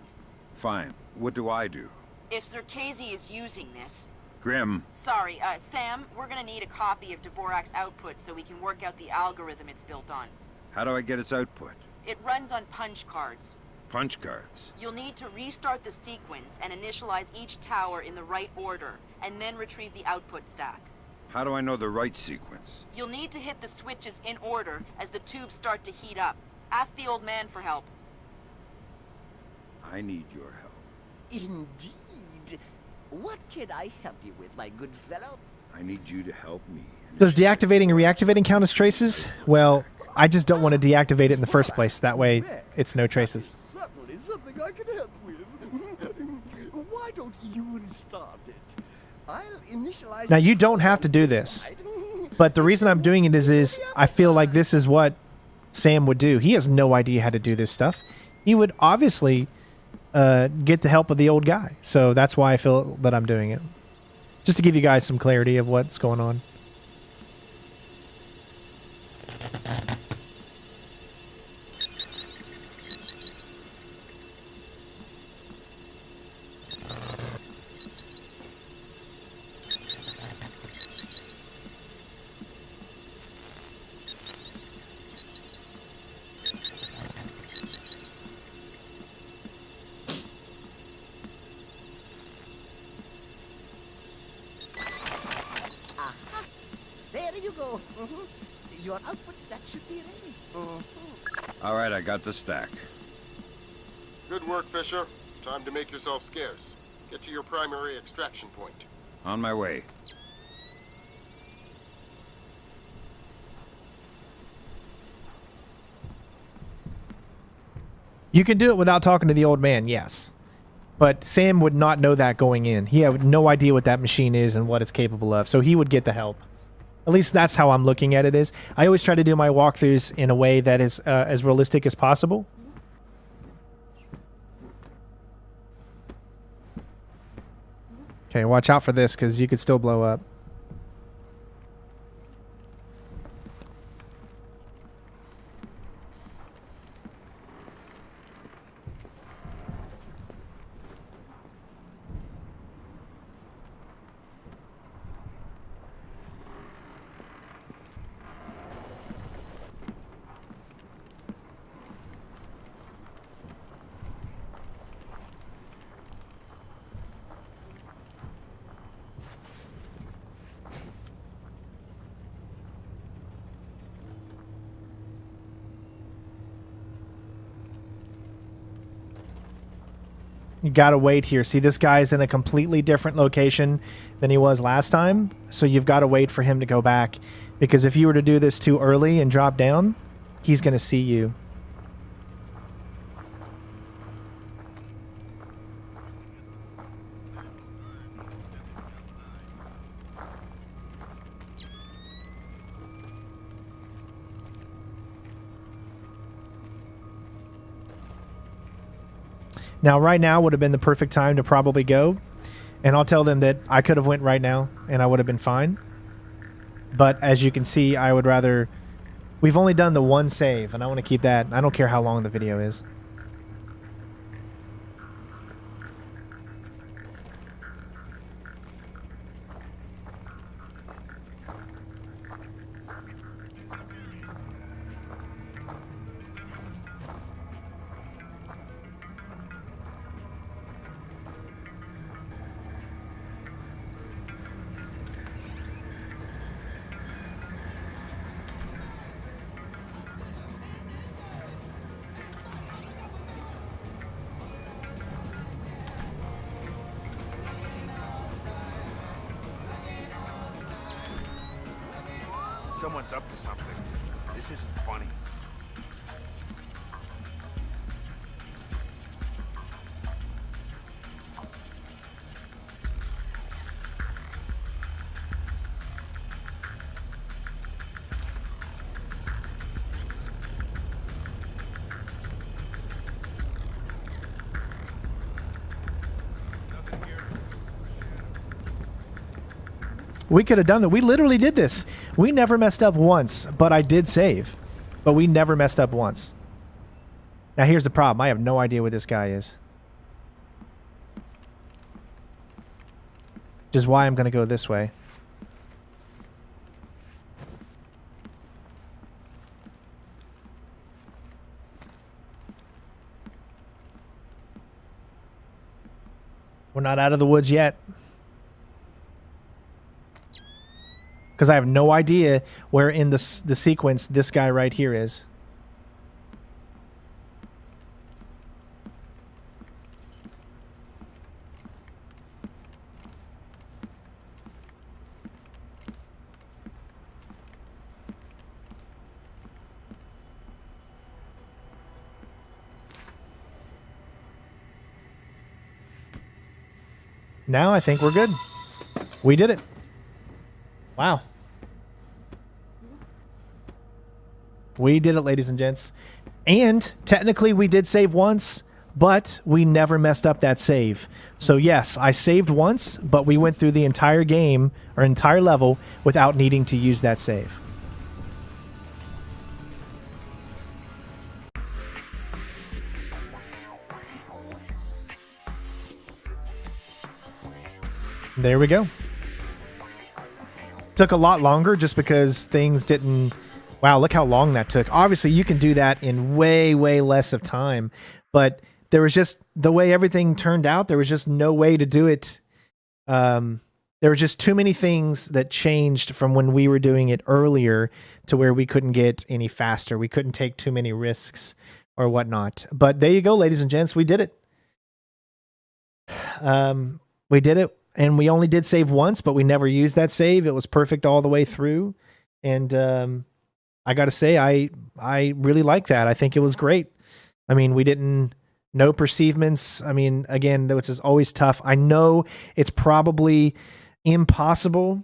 Fine. What do I do? If Circazi is using this... Grim. Sorry, Sam, we're gonna need a copy of Dvorak's output so we can work out the algorithm it's built on. How do I get its output? It runs on punch cards. Punch cards? You'll need to restart the sequence and initialize each tower in the right order, and then retrieve the output stack. How do I know the right sequence? You'll need to hit the switches in order as the tubes start to heat up. Ask the old man for help. I need your help. Indeed. What can I help you with, my good fellow? I need you to help me. Does deactivating and reactivating count as traces? Well, I just don't want to deactivate it in the first place. That way, it's no traces. Certainly something I can help with. Why don't you restart it? I'll initialize. Now, you don't have to do this. But the reason I'm doing it is I feel like this is what Sam would do. He has no idea how to do this stuff. He would obviously get the help of the old guy. So that's why I feel that I'm doing it. Just to give you guys some clarity of what's going on. So, your output stack should be ready. All right, I got the stack. Good work, Fisher. Time to make yourself scarce. Get to your primary extraction point. On my way. You can do it without talking to the old man, yes. But Sam would not know that going in. He had no idea what that machine is and what it's capable of, so he would get the help. At least that's how I'm looking at it is. I always try to do my walkthroughs in a way that is as realistic as possible. Okay, watch out for this, because you could still blow up. You gotta wait here. See, this guy's in a completely different location than he was last time, so you've got to wait for him to go back. Because if you were to do this too early and drop down, he's gonna see you. Now, right now would have been the perfect time to probably go. And I'll tell them that I could have went right now and I would have been fine. But as you can see, I would rather... We've only done the one save, and I want to keep that. I don't care how long the video is. Someone's up to something. This isn't funny. We could have done that. We literally did this. We never messed up once, but I did save. But we never messed up once. Now here's the problem. I have no idea what this guy is. Which is why I'm going to go this way. We're not out of the woods yet. Because I have no idea where in the sequence this guy right here is. Now I think we're good. We did it. Wow. We did it, ladies and gents. And technically we did save once, but we never messed up that save. So yes, I saved once, but we went through the entire game or entire level without needing to use that save. There we go. Took a lot longer just because things didn't... Wow, look how long that took. Obviously, you can do that in way, way less of time. But there was just... The way everything turned out, there was just no way to do it... there there were just too many things that changed from when we were doing it earlier to where we couldn't get any faster. We couldn't take too many risks or whatnot. But there you go, ladies and gents. We did it. We did it, and we only did save once, but we never used that save. It was perfect all the way through. And I got to say, I really like that. I think it was great. I mean, we didn't... No perceivements. I mean, again, which is always tough. I know it's probably impossible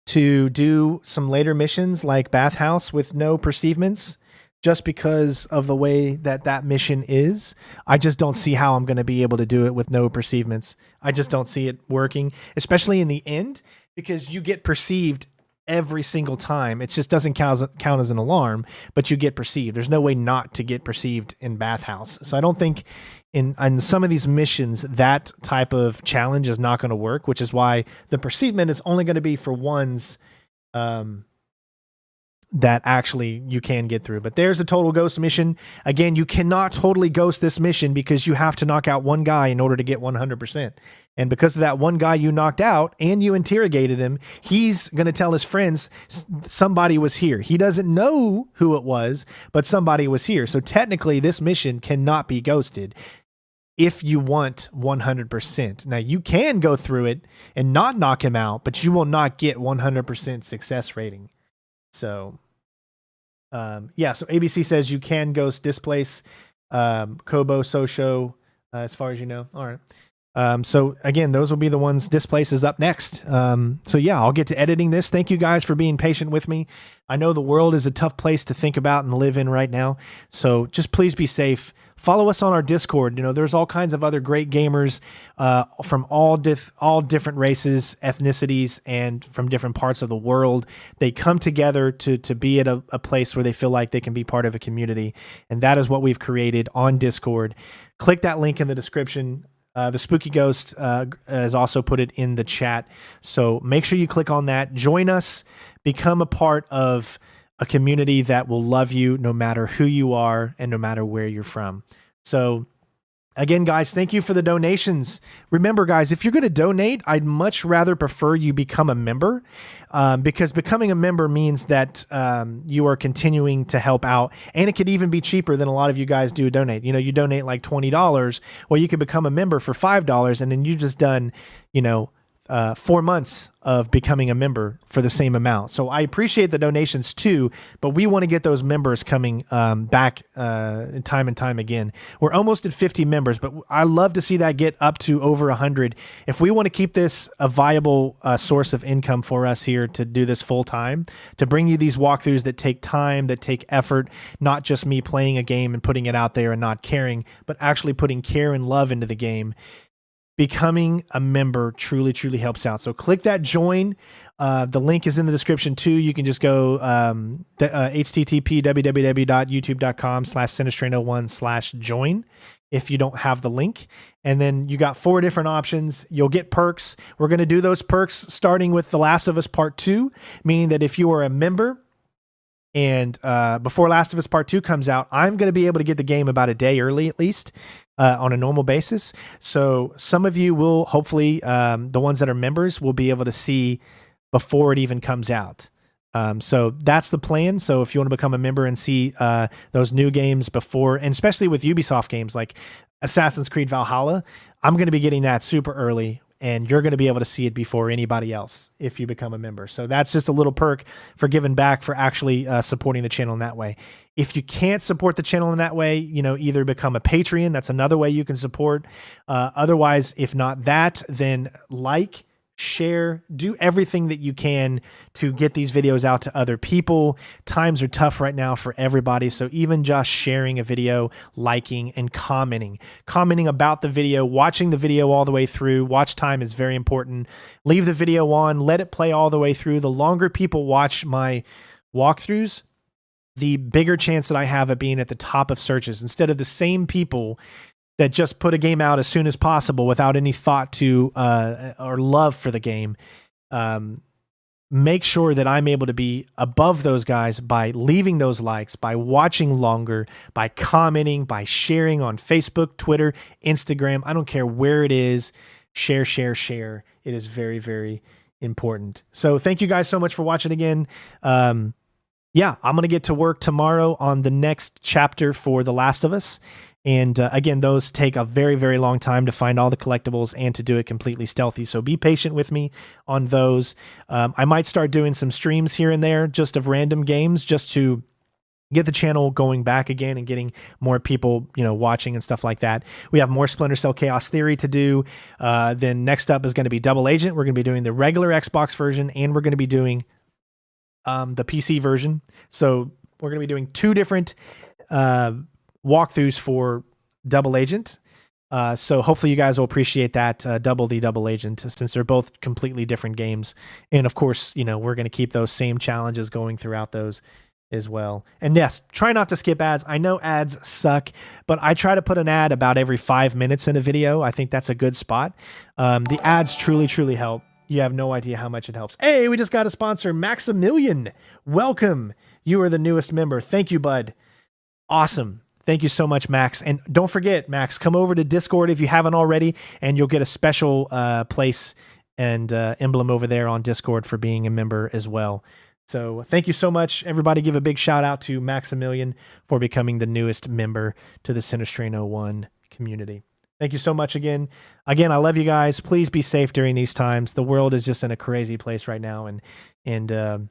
to do some later missions like Bathhouse with no perceivements just because of the way that that mission is. I just don't see how I'm going to be able to do it with no perceivements. I just don't see it working, especially in the end, because you get perceived every single time. It just doesn't count as an alarm, but you get perceived. There's no way not to get perceived in Bathhouse. So I don't think in some of these missions, that type of challenge is not going to work, which is why the perceivement is only going to be for ones that actually you can get through. But there's a total ghost mission. Again, you cannot totally ghost this mission because you have to knock out one guy in order to get 100%. And because of that one guy you knocked out and you interrogated him, he's going to tell his friends somebody was here. He doesn't know who it was, but somebody was here. So technically this mission cannot be ghosted if you want 100%. Now you can go through it and not knock him out, but you will not get 100% success rating. So, yeah, so ABC says you can ghost displace, Kobo, Sosho, as far as you know. All right. So again, those will be the ones. Displace is up next. So yeah, I'll get to editing this. Thank you guys for being patient with me. I know the world is a tough place to think about and live in right now. So just please be safe. Follow us on our Discord. You know, there's all kinds of other great gamers from all different races, ethnicities, and from different parts of the world. They come together to be at a place where they feel like they can be part of a community. And that is what we've created on Discord. Click that link in the description. The Spooky Ghost has also put it in the chat. So make sure you click on that. Join us. Become a part of a community that will love you no matter who you are and no matter where you're from. So again, guys, thank you for the donations. Remember, guys, if you're going to donate, I'd much rather prefer you become a member because becoming a member means that you are continuing to help out. And it could even be cheaper than a lot of you guys do donate. You know, you donate like $20. Well, you could become a member for $5 and then you just done, 4 months of becoming a member for the same amount. So I appreciate the donations too, but we want to get those members coming back time and time again. We're almost at 50 members, but I love to see that get up to over 100. If we want to keep this a viable source of income for us here to do this full time, to bring you these walkthroughs that take time, that take effort, not just me playing a game and putting it out there and not caring, but actually putting care and love into the game, becoming a member truly, truly helps out. So click that join. The link is in the description too. You can just go http www.youtube.com/CenterStrain01/join if you don't have the link. And then you got 4 different options. You'll get perks. We're going to do those perks starting with The Last of Us Part 2, meaning that if you are a member and before Last of Us Part 2 comes out, I'm going to be able to get the game about a day early at least. On a normal basis. So some of you will hopefully, the ones that are members will be able to see before it even comes out. So that's the plan. So if you want to become a member and see those new games before, and especially with Ubisoft games like Assassin's Creed Valhalla, I'm going to be getting that super early and you're going to be able to see it before anybody else if you become a member. So that's just a little perk for giving back, for actually supporting the channel in that way. If you can't support the channel in that way, either become a Patreon. That's another way you can support. Otherwise, if not that, then like, share, do everything that you can to get these videos out to other people. Times are tough right now for everybody. So even just sharing a video, liking and commenting about the video, watching the video all the way through. Watch time is very important. Leave the video on, let it play all the way through. The longer people watch my walkthroughs, the bigger chance that I have of being at the top of searches instead of the same people that just put a game out as soon as possible without any thought to or love for the game. Make sure that I'm able to be above those guys by leaving those likes, by watching longer, by commenting, by sharing on Facebook, Twitter, Instagram. I don't care where it is. share, share, share. It is very, very important. So thank you guys so much for watching again. Yeah, I'm going to get to work tomorrow on the next chapter for The Last of Us. And again, those take a very, very long time to find all the collectibles and to do it completely stealthy. So be patient with me on those. I might start doing some streams here and there just of random games just to get the channel going back again and getting more people, watching and stuff like that. We have more Splinter Cell Chaos Theory to do. Then next up is going to be Double Agent. We're going to be doing the regular Xbox version, and we're going to be doing the PC version. So we're going to be doing 2 different walkthroughs for Double Agent. So hopefully you guys will appreciate that, Double Agent, since they're both completely different games. And of course, we're going to keep those same challenges going throughout those as well. And yes, try not to skip ads. I know ads suck, but I try to put an ad about every 5 minutes in a video. I think that's a good spot. The ads truly, truly help. You have no idea how much it helps. Hey, we just got a sponsor, Maximilian. Welcome. You are the newest member. Thank you, bud. Awesome. Thank you so much, Max. And don't forget, Max, come over to Discord if you haven't already, and you'll get a special place and emblem over there on Discord for being a member as well. So thank you so much. Everybody give a big shout out to Maximilian for becoming the newest member to the CenterStrain01 community. Thank you so much again. Again, I love you guys. Please be safe during these times. The world is just in a crazy place right now. And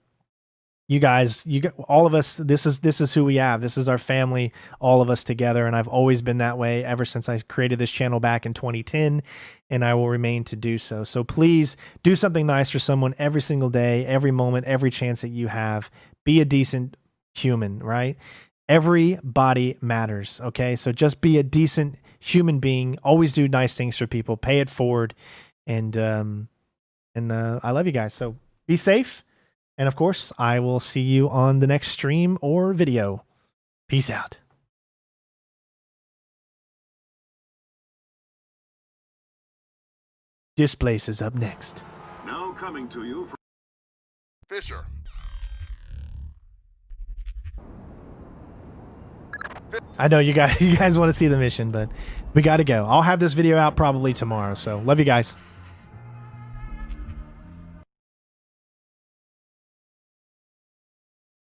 you guys, all of us, this is who we have. This is our family, all of us together. And I've always been that way ever since I created this channel back in 2010, and I will remain to do so. So please do something nice for someone every single day, every moment, every chance that you have. Be a decent human, right? Everybody matters. Okay. So just be a decent human being. Always do nice things for people, pay it forward. And I love you guys. So be safe. And of course, I will see you on the next stream or video. Peace out. This place is up next. Now coming to you from Fisher. I know you guys want to see the mission, but we got to go. I'll have this video out probably tomorrow. So love you guys.